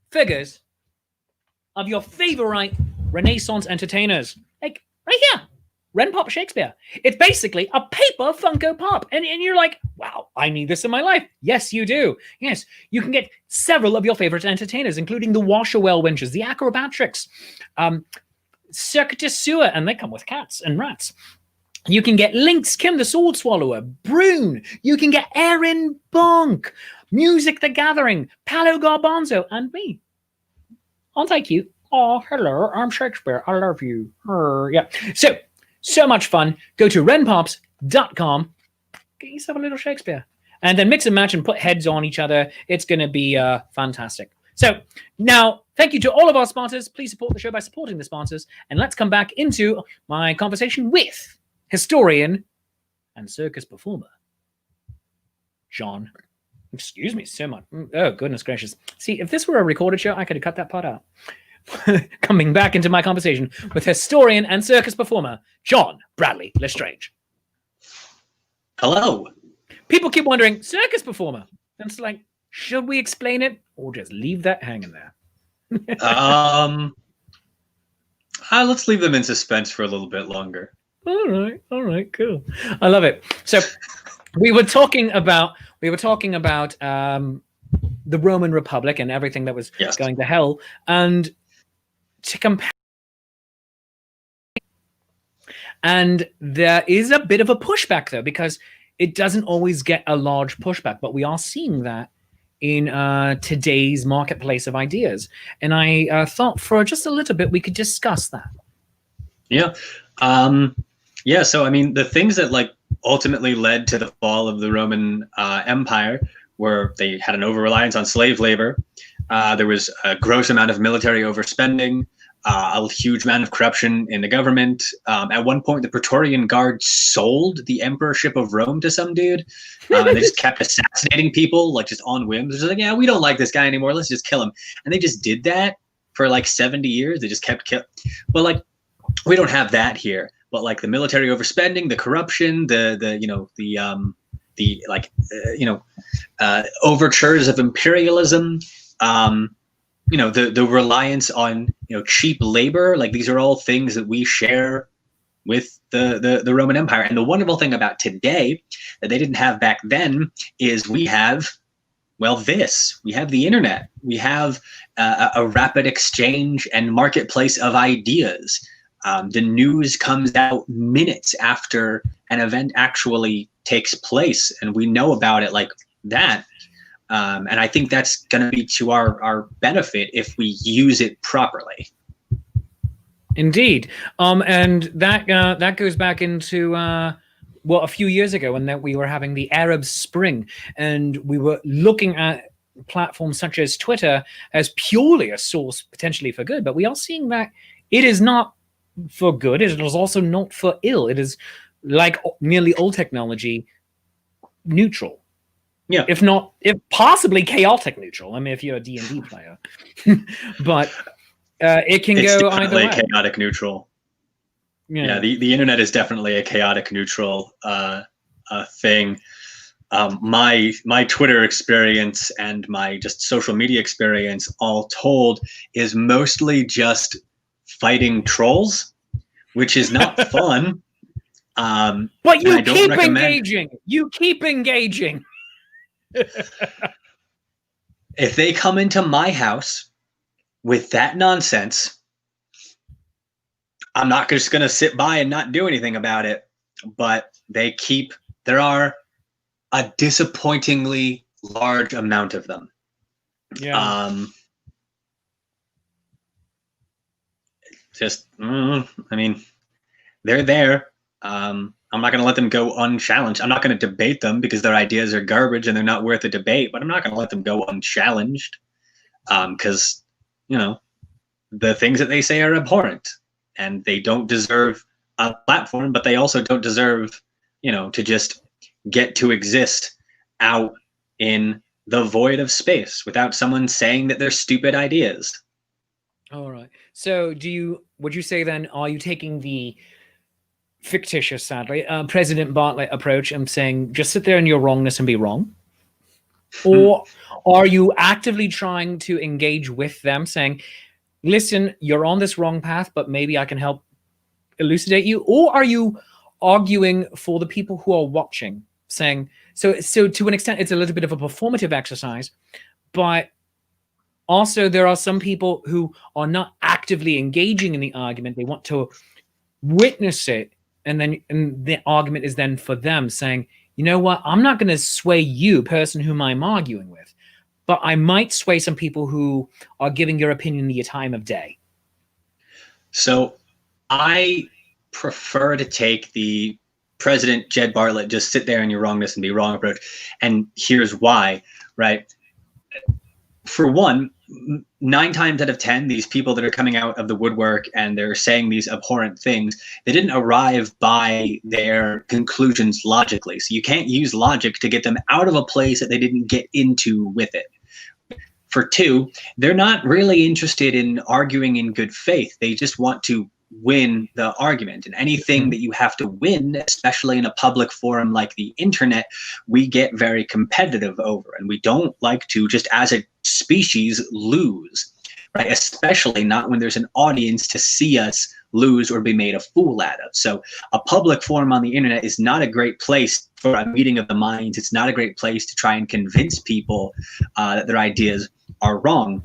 [SPEAKER 1] figures of your favorite Renaissance entertainers. Like right here. Ren Pop Shakespeare. It's basically a paper Funko Pop. And you're like, wow, I need this in my life. Yes, you do. Yes, you can get several of your favorite entertainers, including the Washerwell Wenches, the Acrobatrix, Circus Sewer, and they come with cats and rats. You can get Lynx, Kim the Sword Swallower, Brune. You can get Erin Bonk, Music the Gathering, Paolo Garbanzo, and me. Aren't I cute? Oh, hello, I'm Shakespeare. I love you. Yeah. So much fun. Go to renpops.com. Get yourself a little Shakespeare. And then mix and match and put heads on each other. It's going to be fantastic. So now, thank you to all of our sponsors. Please support the show by supporting the sponsors. And let's come back into my conversation with historian and circus performer, John. Excuse me so much. Oh, goodness gracious. See, if this were a recorded show, I could have cut that part out. Coming back into my conversation with historian and circus performer, John Bradley-Lestrange.
[SPEAKER 2] Hello.
[SPEAKER 1] People keep wondering, circus performer. And it's like, should we explain it or just leave that hanging there?
[SPEAKER 2] Let's leave them in suspense for a little bit longer.
[SPEAKER 1] All right, cool. I love it. So we were talking about the Roman Republic and everything that was going to hell, and to compare. And there is a bit of a pushback, though, because it doesn't always get a large pushback, but we are seeing that in today's marketplace of ideas. And I thought for just a little bit we could discuss that.
[SPEAKER 2] Yeah. So, I mean, the things that ultimately led to the fall of the Roman Empire were they had an over-reliance on slave labor. There was a gross amount of military overspending, a huge amount of corruption in the government. At one point, the Praetorian Guard sold the emperorship of Rome to some dude. And they just kept assassinating people, just on whims. They're just yeah, we don't like this guy anymore. Let's just kill him. And they just did that for 70 years. They just kept killing. Well, we don't have that here. But the military overspending, the corruption, overtures of imperialism, the reliance on cheap labor, these are all things that we share with the Roman Empire. And the wonderful thing about today that they didn't have back then is we have we have the internet. We have a rapid exchange and marketplace of ideas. The news comes out minutes after an event actually takes place, and we know about it like that. And I think that's going to be to our benefit if we use it properly.
[SPEAKER 1] Indeed. And that goes back into a few years ago when we were having the Arab Spring, and we were looking at platforms such as Twitter as purely a source potentially for good, but we are seeing that it is not for good. It is also not for ill. It is, like nearly all technology, neutral.
[SPEAKER 2] Yeah.
[SPEAKER 1] If possibly chaotic neutral. I mean, if you're a D&D player. But it can go either way.
[SPEAKER 2] Chaotic neutral. Yeah, the internet is definitely a chaotic neutral thing. My Twitter experience and my just social media experience, all told, is mostly just fighting trolls, which is not fun.
[SPEAKER 1] But you keep engaging. You keep engaging.
[SPEAKER 2] If they come into my house with that nonsense, I'm not just going to sit by and not do anything about it. But there are a disappointingly large amount of them.
[SPEAKER 1] Yeah.
[SPEAKER 2] just, I mean, they're there. I'm not going to let them go unchallenged. I'm not going to debate them because their ideas are garbage and they're not worth a debate, but I'm not going to let them go unchallenged because, you know, the things that they say are abhorrent and they don't deserve a platform, but they also don't deserve, you know, to just get to exist out in the void of space without someone saying that they're stupid ideas.
[SPEAKER 1] All right. So would you say then, are you taking the fictitious, sadly, President Bartlett approach and saying, just sit there in your wrongness and be wrong? Or are you actively trying to engage with them saying, listen, you're on this wrong path, but maybe I can help elucidate you? Or are you arguing for the people who are watching, saying, so to an extent, it's a little bit of a performative exercise, but also there are some people who are not actively engaging in the argument. They want to witness it. And the argument is then for them saying, you know what, I'm not going to sway you, person whom I'm arguing with, but I might sway some people who are giving your opinion the time of day.
[SPEAKER 2] So I prefer to take the President Jed Bartlett, just sit there in your wrongness and be wrong approach. And here's why, right? For one, 9 times out of 10, these people that are coming out of the woodwork and they're saying these abhorrent things, they didn't arrive by their conclusions logically. So you can't use logic to get them out of a place that they didn't get into with it. For 2, they're not really interested in arguing in good faith. They just want to win the argument. And anything that you have to win, especially in a public forum like the internet, we get very competitive over. And we don't like to, just as a species, lose, right? Especially not when there's an audience to see us lose or be made a fool out of. So a public forum on the internet is not a great place for a meeting of the minds. It's not a great place to try and convince people that their ideas are wrong.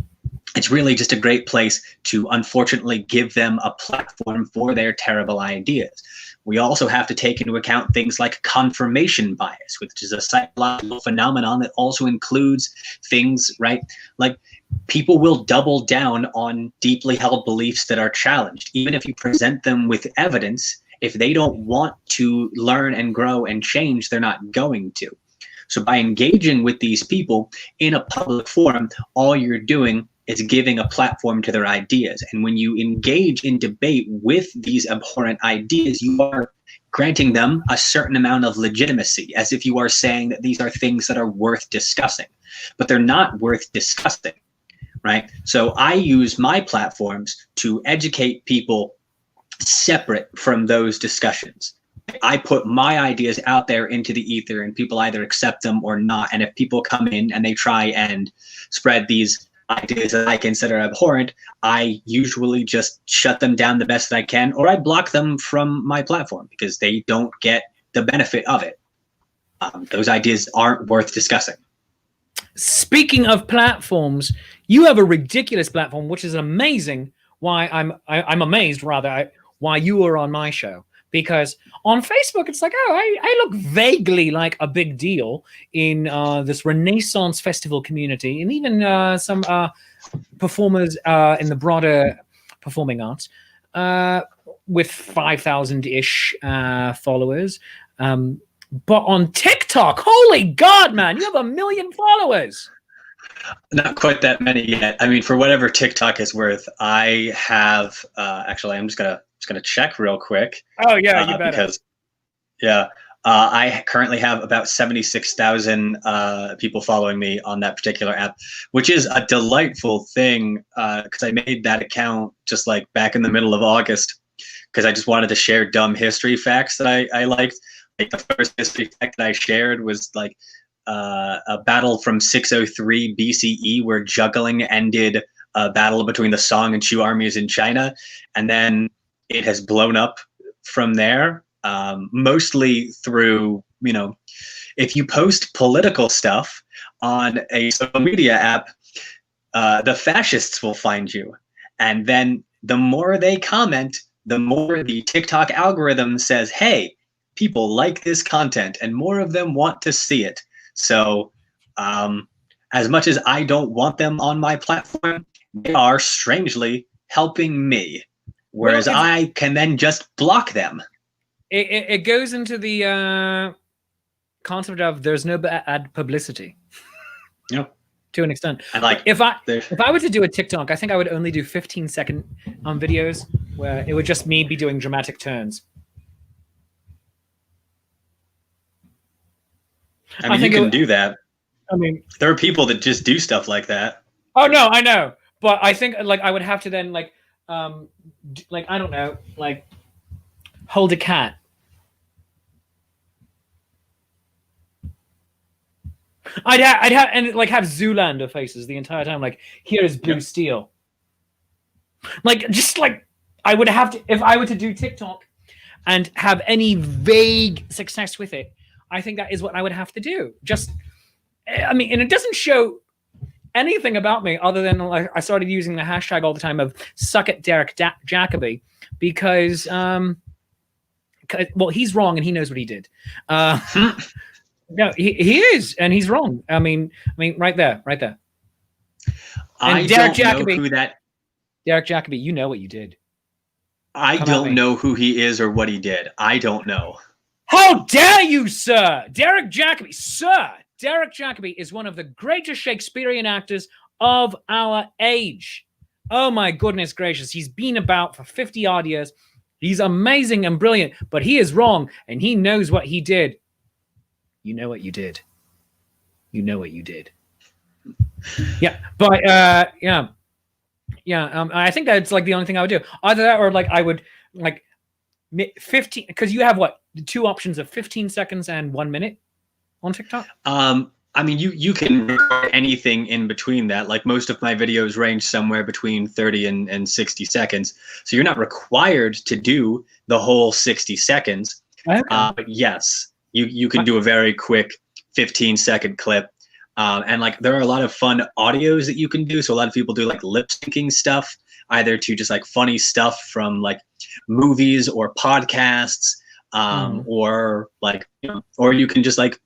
[SPEAKER 2] It's really just a great place to, unfortunately, give them a platform for their terrible ideas. We also have to take into account things like confirmation bias, which is a psychological phenomenon that also includes things, right? Like people will double down on deeply held beliefs that are challenged. Even if you present them with evidence, if they don't want to learn and grow and change, they're not going to. So by engaging with these people in a public forum, all you're doing is giving a platform to their ideas. And when you engage in debate with these abhorrent ideas, you are granting them a certain amount of legitimacy, as if you are saying that these are things that are worth discussing, but they're not worth discussing, right? So I use my platforms to educate people separate from those discussions. I put my ideas out there into the ether and people either accept them or not. And if people come in and they try and spread these ideas that I consider abhorrent, I usually just shut them down the best that I can, or I block them from my platform because they don't get the benefit of it. Those ideas aren't worth discussing.
[SPEAKER 1] Speaking of platforms, you have a ridiculous platform, which is amazing. Why I'm amazed rather why you are on my show. Because on Facebook, it's like, oh, I look vaguely like a big deal in this Renaissance festival community, and even some performers in the broader performing arts with 5,000-ish followers. But on TikTok, holy God, man, you have 1 million followers.
[SPEAKER 2] Not quite that many yet. I mean, for whatever TikTok is worth, I have actually, I'm just gonna check real quick.
[SPEAKER 1] Oh yeah, you better.
[SPEAKER 2] Because I currently have about 76,000 people following me on that particular app, which is a delightful thing because I made that account just like back in the middle of August because I just wanted to share dumb history facts that I liked. Like the first history fact that I shared was like a battle from 603 BCE where juggling ended a battle between the Song and Chu armies in China, and then it has blown up from there, mostly through, you know, if you post political stuff on a social media app, the fascists will find you. And then the more they comment, the more the TikTok algorithm says, hey, people like this content and more of them want to see it. So as much as I don't want them on my platform, they are strangely helping me. whereas
[SPEAKER 1] Well,
[SPEAKER 2] I can then just block them.
[SPEAKER 1] It goes into the concept of there's no bad publicity.
[SPEAKER 2] Yep.
[SPEAKER 1] To an extent.
[SPEAKER 2] And like,
[SPEAKER 1] if I were to do a TikTok, I think I would only do 15-second videos where it would just me be doing dramatic turns.
[SPEAKER 2] I mean, you can do that.
[SPEAKER 1] I mean,
[SPEAKER 2] there are people that just do stuff like that.
[SPEAKER 1] Oh no, I know, but I think like I would have to then like I don't know, like hold a cat. I'd have and like have Zoolander faces the entire time. Like, here is blue steel. Like, just like I would have to, if I were to do TikTok and have any vague success with it, I think that is what I would have to do. Just, I mean, and it doesn't show anything about me other than like I started using the hashtag all the time of "suck it, Derek Jacoby," because well, he's wrong and he knows what he did. No, he is, and he's wrong. I mean, right there. And
[SPEAKER 2] I
[SPEAKER 1] Derek
[SPEAKER 2] don't
[SPEAKER 1] Jacoby,
[SPEAKER 2] know who that.
[SPEAKER 1] Derek Jacoby, you know what you did.
[SPEAKER 2] I don't know who he is or what he did. I don't know.
[SPEAKER 1] How dare you, sir? Derek Jacoby, sir. Derek Jacoby is one of the greatest Shakespearean actors of our age. Oh my goodness gracious. He's been about for 50-odd years. He's amazing and brilliant, but he is wrong, and he knows what he did. You know what you did. You know what you did. Yeah, but I think that's like the only thing I would do. Either that or like I would like 15, because you have what, the two options of 15 seconds and 1 minute on TikTok.
[SPEAKER 2] I mean, you can record anything in between that. Like, most of my videos range somewhere between 30 and 60 seconds. So you're not required to do the whole 60 seconds. Okay. But yes, you can do a very quick 15-second clip. And like, there are a lot of fun audios that you can do. So a lot of people do like lip syncing stuff, either to just like funny stuff from like movies or podcasts, or like, or you can just like,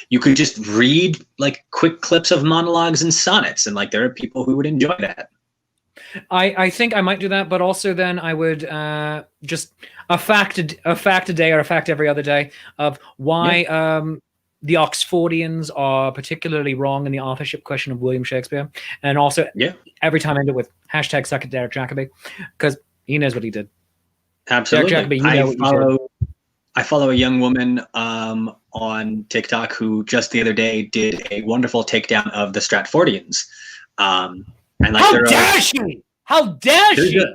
[SPEAKER 2] you could just read like quick clips of monologues and sonnets, and like there are people who would enjoy that.
[SPEAKER 1] I think I might do that, but also then I would just a fact a day or a fact every other day of why the Oxfordians are particularly wrong in the authorship question of William Shakespeare, and also every time I end it with hashtag suck it Derek Jacoby, because he knows what he did.
[SPEAKER 2] Absolutely.
[SPEAKER 1] Derek Jacoby, you know what you did.
[SPEAKER 2] I follow a young woman on TikTok who just the other day did a wonderful takedown of the Stratfordians. And like,
[SPEAKER 1] How dare she?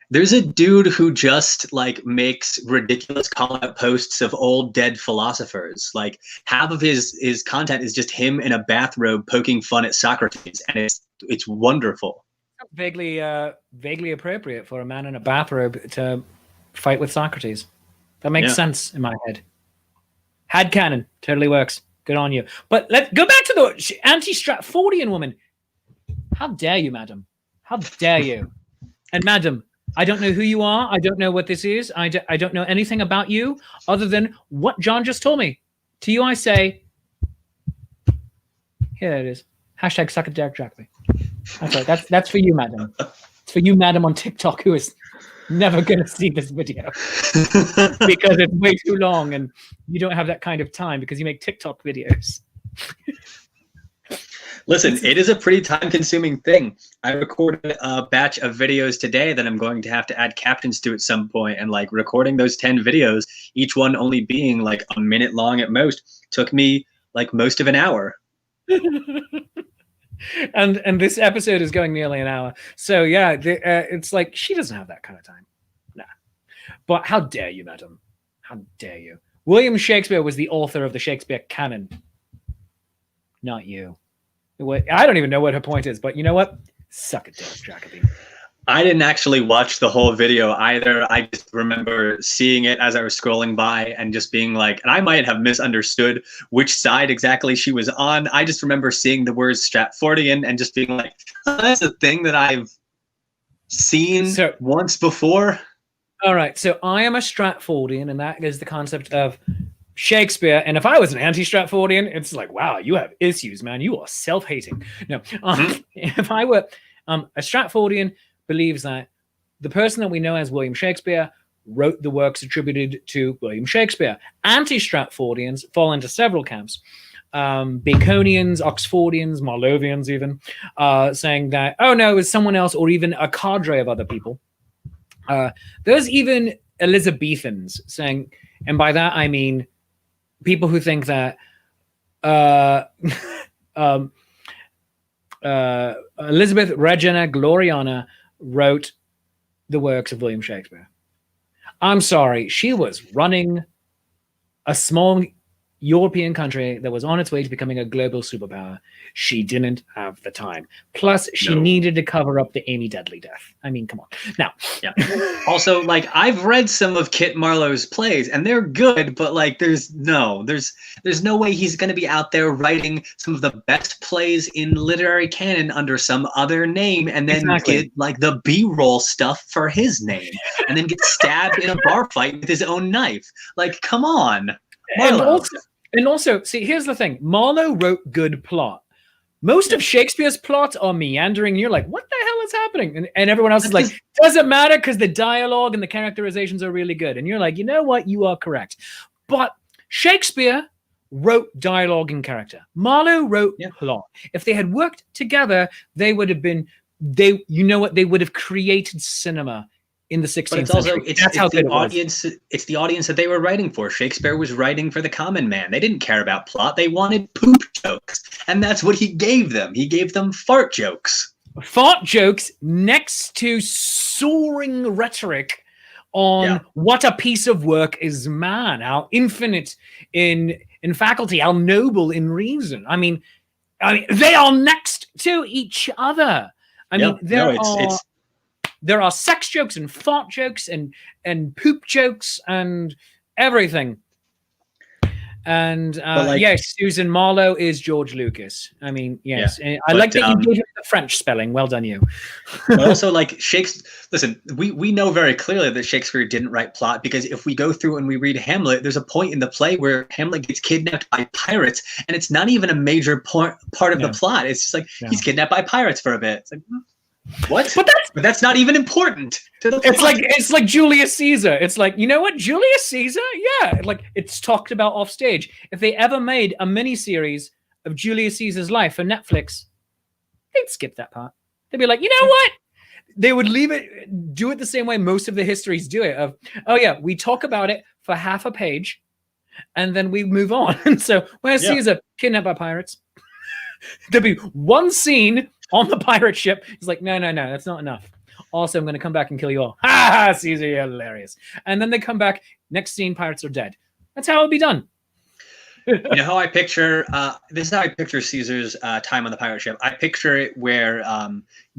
[SPEAKER 2] There's a dude who just like makes ridiculous call-out posts of old dead philosophers. Like, half of his content is just him in a bathrobe poking fun at Socrates, and it's wonderful.
[SPEAKER 1] Vaguely appropriate for a man in a bathrobe to fight with Socrates. That makes sense in my head. Headcanon totally works. Good on you. But let's go back to the anti-Stratfordian woman. How dare you, madam? How dare you? And madam, I don't know who you are. I don't know what this is. I don't know anything about you other than what John just told me. To you I say, here it is. Hashtag suck it Derek Jacoby. That's right. That's for you, madam. It's for you, madam, on TikTok, who is never going to see this video because it's way too long and you don't have that kind of time because you make TikTok videos.
[SPEAKER 2] Listen, it is a pretty time-consuming thing. I recorded a batch of videos today that I'm going to have to add captions to at some point, and like recording those 10 videos, each one only being like a minute long at most, took me like most of an hour.
[SPEAKER 1] And this episode is going nearly an hour. So yeah, it's like she doesn't have that kind of time. Nah. But how dare you, madam? How dare you? William Shakespeare was the author of the Shakespeare canon. Not you. I don't even know what her point is, but you know what? Suck it, Derek Jacoby.
[SPEAKER 2] I didn't actually watch the whole video either. I just remember seeing it as I was scrolling by and just being like, and I might have misunderstood which side exactly she was on. I just remember seeing the words Stratfordian and just being like, oh, that's a thing that I've seen once before.
[SPEAKER 1] All right, so I am a Stratfordian, and that is the concept of Shakespeare. And if I was an anti-Stratfordian, it's like, wow, you have issues, man. You are self-hating. No, if I were a Stratfordian, believes that the person that we know as William Shakespeare wrote the works attributed to William Shakespeare. Anti-Stratfordians fall into several camps. Baconians, Oxfordians, Marlovians even, saying that, oh no, it was someone else, or even a cadre of other people. There's even Elizabethans saying, and by that I mean people who think that Elizabeth Regina Gloriana wrote the works of William Shakespeare. I'm sorry, she was running a small European country that was on its way to becoming a global superpower. She didn't have the time. Plus, she needed to cover up the Amy Dudley death. I mean, come on. Now,
[SPEAKER 2] yeah. Also, like, I've read some of Kit Marlowe's plays, and they're good, but like, there's no way he's going to be out there writing some of the best plays in literary canon under some other name, and then get like the B-roll stuff for his name, and then get stabbed in a bar fight with his own knife. Like, come on, Marlowe.
[SPEAKER 1] And also, see, here's the thing. Marlowe wrote good plot. Most of Shakespeare's plots are meandering. And you're like, what the hell is happening? And everyone else is like, doesn't matter because the dialogue and the characterizations are really good. And you're like, you know what? You are correct. But Shakespeare wrote dialogue and character. Marlowe wrote plot. If they had worked together, they would have been, they would have created cinema in the 16th
[SPEAKER 2] but it's also
[SPEAKER 1] century.
[SPEAKER 2] it's the audience. It's the audience that they were writing for. Shakespeare was writing for the common man. They didn't care about plot. They wanted poop jokes, and that's what he gave them. He gave them fart jokes.
[SPEAKER 1] Fart jokes next to soaring rhetoric on what a piece of work is man, how infinite in faculty, how noble in reason. I mean, they are next to each other. I mean, there are sex jokes and fart jokes and poop jokes and everything. And yes, Susan, Marlowe is George Lucas. I mean, yes. Yeah. I like that you gave him the French spelling. Well done, you.
[SPEAKER 2] But also, like, Shakespeare, listen, we know very clearly that Shakespeare didn't write plot, because if we go through and we read Hamlet, there's a point in the play where Hamlet gets kidnapped by pirates, and it's not even a major part of the plot. It's just like, he's kidnapped by pirates for a bit. It's like, what? But that's not even important to the plot.
[SPEAKER 1] It's like Julius Caesar. It's like, you know what, Julius Caesar? Yeah, like, it's talked about off stage. If they ever made a mini series of Julius Caesar's life for Netflix, they'd skip that part. They'd be like, you know what? They would leave it, do it the same way most of the histories do it. Of, oh yeah, we talk about it for half a page, and then we move on. And so, where's Caesar? Kidnapped by pirates. There'd be one scene on the pirate ship. He's like, no, that's not enough. Also, I'm going to come back and kill you all. Ha! Caesar, you're hilarious. And then they come back. Next scene, pirates are dead. That's how it'll be done.
[SPEAKER 2] You know how I picture, this is how I picture Caesar's time on the pirate ship. I picture it where,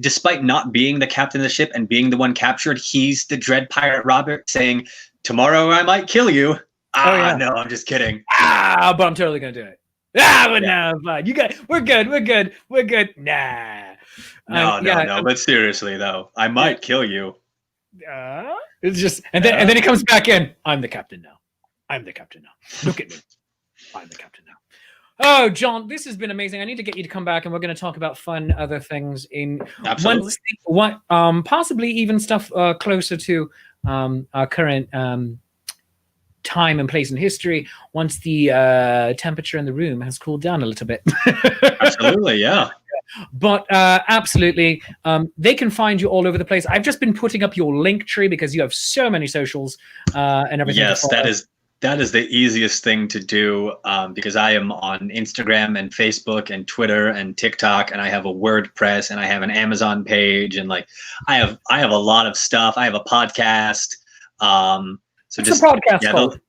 [SPEAKER 2] despite not being the captain of the ship and being the one captured, he's the dread pirate Robert saying, tomorrow I might kill you. No, I'm just kidding.
[SPEAKER 1] But I'm totally going to do it. But no, fine. We're good. Nah.
[SPEAKER 2] No. But seriously though, I might kill you.
[SPEAKER 1] It's just, and then he comes back in. I'm the captain now. Look at me. I'm the captain now. Oh, John, this has been amazing. I need to get you to come back, and we're going to talk about fun other things in possibly even stuff closer to our current time and place in history, once the temperature in the room has cooled down a little bit.
[SPEAKER 2] Absolutely, yeah.
[SPEAKER 1] But absolutely, they can find you all over the place. I've just been putting up your link tree because you have so many socials and everything.
[SPEAKER 2] Yes, that is the easiest thing to do, because I am on Instagram and Facebook and Twitter and TikTok, and I have a WordPress and I have an Amazon page, and like I have a lot of stuff. I have a podcast.
[SPEAKER 1] What's the podcast called?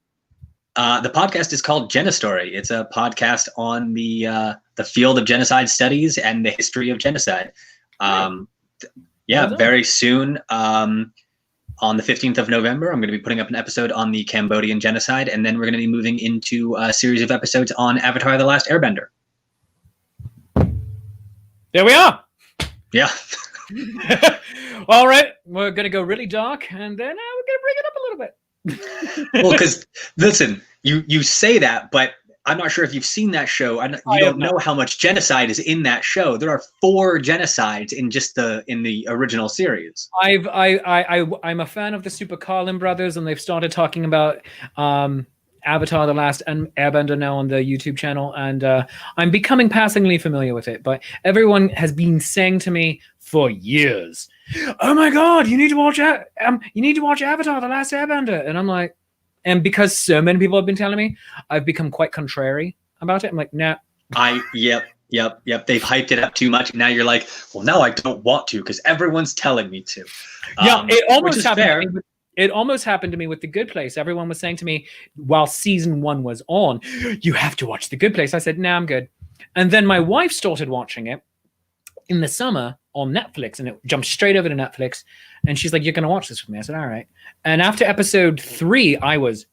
[SPEAKER 2] The podcast is called Genostory. It's a podcast on the field of genocide studies and the history of genocide. Very soon, on the 15th of November, I'm going to be putting up an episode on the Cambodian genocide, and then we're going to be moving into a series of episodes on Avatar: The Last Airbender.
[SPEAKER 1] There we are.
[SPEAKER 2] Yeah.
[SPEAKER 1] All right. We're going to go really dark, and then we're going to bring it up a little bit.
[SPEAKER 2] Well, because listen, you say that, but I'm not sure if you've seen that show. You
[SPEAKER 1] I
[SPEAKER 2] don't
[SPEAKER 1] have not.
[SPEAKER 2] know how much genocide is in that show. There are 4 genocides in just in the original series.
[SPEAKER 1] I'm a fan of the Super Carlin brothers, and they've started talking about Avatar: The Last Airbender now on the YouTube channel, and I'm becoming passingly familiar with it. But everyone has been saying to me for years, "Oh my God, you need to watch Avatar: The Last Airbender," and I'm like, and because so many people have been telling me, I've become quite contrary about it. I'm like, nah.
[SPEAKER 2] Yep. They've hyped it up too much. Now you're like, well, now I don't want to because everyone's telling me to.
[SPEAKER 1] Yeah, it almost happened to me with The Good Place. Everyone was saying to me while season 1 was on, you have to watch The Good Place. I said, nah, I'm good. And then my wife started watching it in the summer on Netflix, and it jumped straight over to Netflix. And she's like, you're going to watch this with me? I said, all right. And after episode 3, I was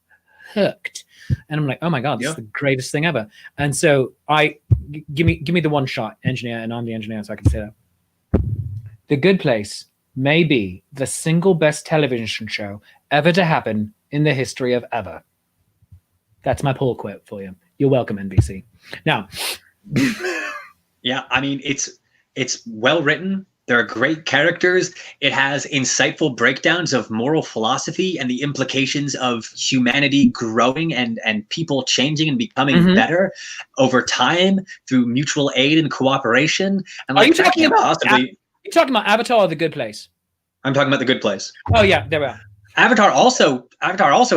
[SPEAKER 1] hooked. And I'm like, oh my God, this is the greatest thing ever. And so give me the one shot, engineer, and I'm the engineer, so I can say that. The Good Place may be the single best television show ever to happen in the history of ever. That's my pull quote for you. You're welcome, NBC. Now,
[SPEAKER 2] yeah, I mean, it's well written. There are great characters. It has insightful breakdowns of moral philosophy and the implications of humanity growing and people changing and becoming better over time through mutual aid and cooperation. And
[SPEAKER 1] are you talking about Avatar or The Good Place?
[SPEAKER 2] I'm talking about The Good Place.
[SPEAKER 1] Oh yeah, there we are.
[SPEAKER 2] Avatar also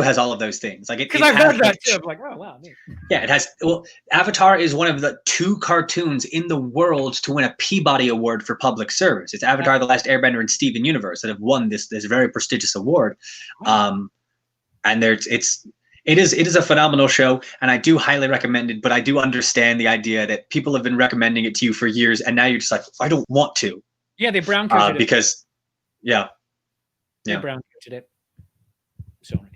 [SPEAKER 2] has all of those things. Like
[SPEAKER 1] because I've heard that too. I'm like, oh wow.
[SPEAKER 2] Yeah, it has. Well, Avatar is one of the 2 cartoons in the world to win a Peabody Award for public service. It's Avatar: The Last Airbender and Steven Universe that have won this very prestigious award. And it is a phenomenal show, and I do highly recommend it. But I do understand the idea that people have been recommending it to you for years, and now you're just like, I don't want to.
[SPEAKER 1] Yeah, they brown coated it
[SPEAKER 2] because, yeah,
[SPEAKER 1] they brown coated it. Sorry,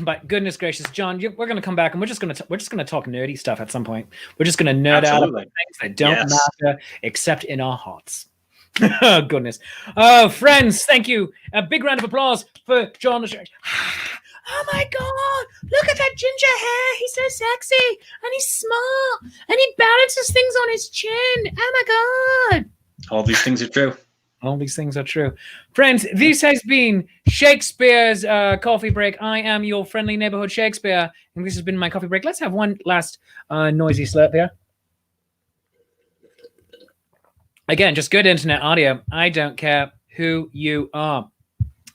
[SPEAKER 1] but goodness gracious, John, we're going to come back and we're just going to talk nerdy stuff at some point. We're just going to nerd out about things that don't matter except in our hearts. Oh goodness, oh friends, thank you. A big round of applause for John. Oh my God, look at that ginger hair. He's so sexy and he's smart and he balances things on his chin. Oh my God.
[SPEAKER 2] All these things are true.
[SPEAKER 1] All these things are true. Friends, this has been Shakespeare's coffee break. I am your friendly neighborhood Shakespeare, and this has been my coffee break. Let's have one last noisy slurp here. Again, just good internet audio. I don't care who you are.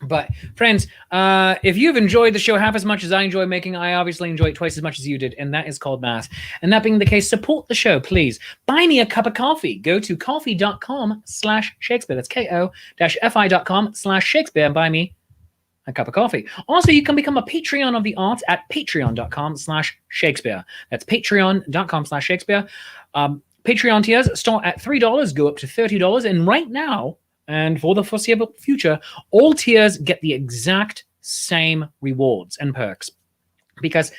[SPEAKER 1] But friends, if you've enjoyed the show half as much as I enjoy making, I obviously enjoy it twice as much as you did, and that is called math. And that being the case, support the show, please. Buy me a cup of coffee. Go to coffee.com/Shakespeare. That's ko-fi.com/Shakespeare and buy me a cup of coffee. Also, you can become a Patreon of the arts at patreon.com/Shakespeare. That's patreon.com/Shakespeare. Patreon tiers start at $3, go up to $30, and right now, and for the foreseeable future, all tiers get the exact same rewards and perks. Because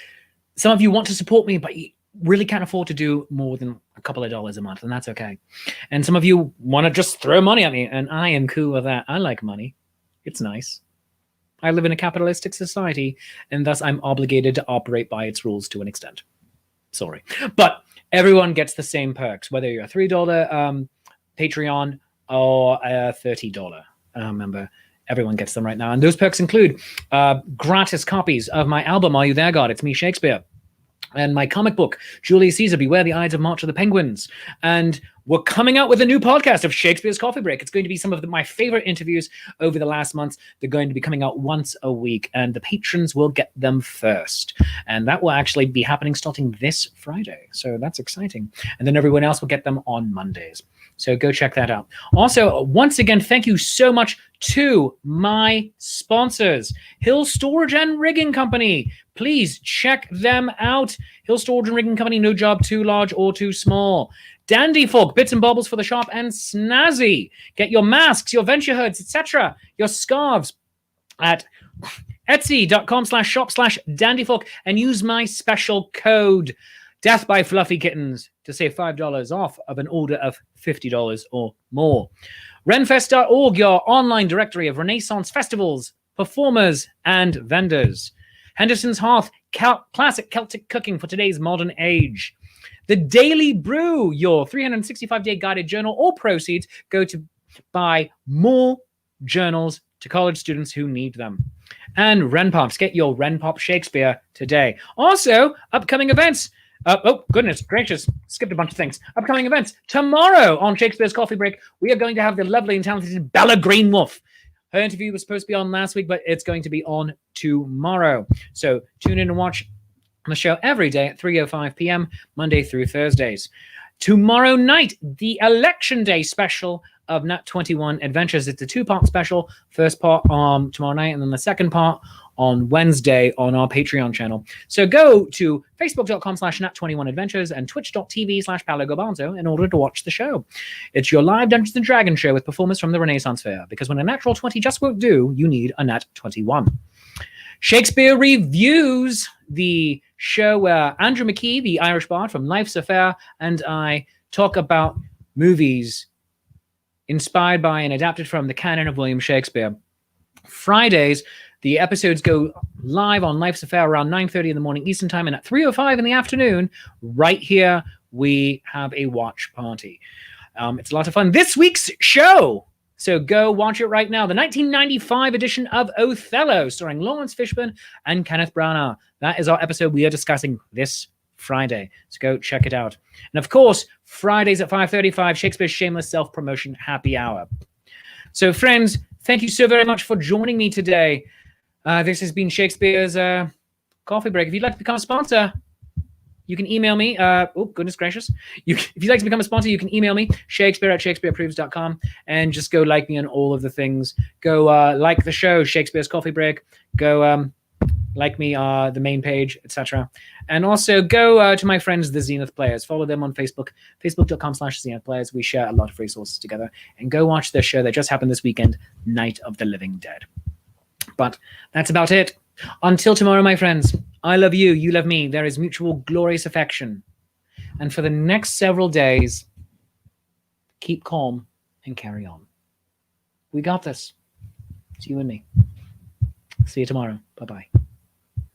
[SPEAKER 1] some of you want to support me, but you really can't afford to do more than a couple of dollars a month, and that's okay. And some of you want to just throw money at me, and I am cool with that. I like money. It's nice. I live in a capitalistic society, and thus I'm obligated to operate by its rules to an extent. Sorry. But everyone gets the same perks, whether you're a $3 Patreon or a $30 member. Everyone gets them right now. And those perks include gratis copies of my album, Are You There, God? It's Me, Shakespeare. And my comic book, Julius Caesar, Beware the Ides of March of the Penguins. And we're coming out with a new podcast of Shakespeare's Coffee Break. It's going to be some of my favorite interviews over the last months. They're going to be coming out once a week, and the patrons will get them first. And that will actually be happening starting this Friday. So that's exciting. And then everyone else will get them on Mondays. So go check that out. Also, once again, thank you so much to my sponsors, Hill Storage and Rigging Company. Please check them out. Hill Storage and Rigging Company, no job too large or too small. Dandy Folk, bits and baubles for the sharp and snazzy. Get your masks, your venture hoods, etc., your scarves at etsy.com/shop/dandyfolk and use my special code Death by Fluffy Kittens to save $5 off of an order of $50 or more. Renfest.org, your online directory of Renaissance festivals, performers, and vendors. Henderson's Hearth, classic Celtic cooking for today's modern age. The Daily Brew, your 365-day guided journal. All proceeds go to buy more journals to college students who need them. And Ren Pops, get your Ren Pop Shakespeare today. Also, upcoming events. Oh, goodness gracious. Skipped a bunch of things. Upcoming events. Tomorrow on Shakespeare's Coffee Break, we are going to have the lovely and talented Bella Greenwolf. Her interview was supposed to be on last week, but it's going to be on tomorrow. So tune in and watch the show every day at 3:05 p.m., Monday through Thursdays. Tomorrow night, the Election Day special of Nat 21 Adventures. It's a two-part special. First part tomorrow night, and then the second part on Wednesday on our Patreon channel. So go to facebook.com/Nat21Adventures and twitch.tv/PaoloGarbanzo in order to watch the show. It's your live Dungeons & Dragons show with performers from the Renaissance Fair, because when a natural 20 just won't do, you need a Nat 21. Shakespeare Reviews, the show where Andrew McKee, the Irish bard from Life's Affair, and I talk about movies inspired by and adapted from the canon of William Shakespeare. Fridays, the episodes go live on Life's Affair around 9:30 in the morning Eastern Time, and at 3:05 in the afternoon, right here, we have a watch party. It's a lot of fun. This week's show, so go watch it right now. The 1995 edition of Othello, starring Lawrence Fishburne and Kenneth Branagh. That is our episode we are discussing this Friday. So go check it out. And of course, Fridays at 5:35, Shakespeare's Shameless Self-Promotion Happy Hour. So friends, thank you so very much for joining me today. This has been Shakespeare's Coffee Break. If you'd like to become a sponsor, you can email me. Oh, goodness gracious. If you'd like to become a sponsor, you can email me, shakespeare@shakespeareapproves.com, and just go like me on all of the things. Go like the show, Shakespeare's Coffee Break. Go like me, the main page, etc. And also go to my friends, the Zenith Players. Follow them on Facebook, facebook.com/Zenith Players. We share a lot of resources together. And go watch their show that just happened this weekend, Night of the Living Dead. But that's about it. Until tomorrow, my friends, I love you, you love me. There is mutual glorious affection. And for the next several days, keep calm and carry on. We got this. It's you and me. See you tomorrow. Bye-bye.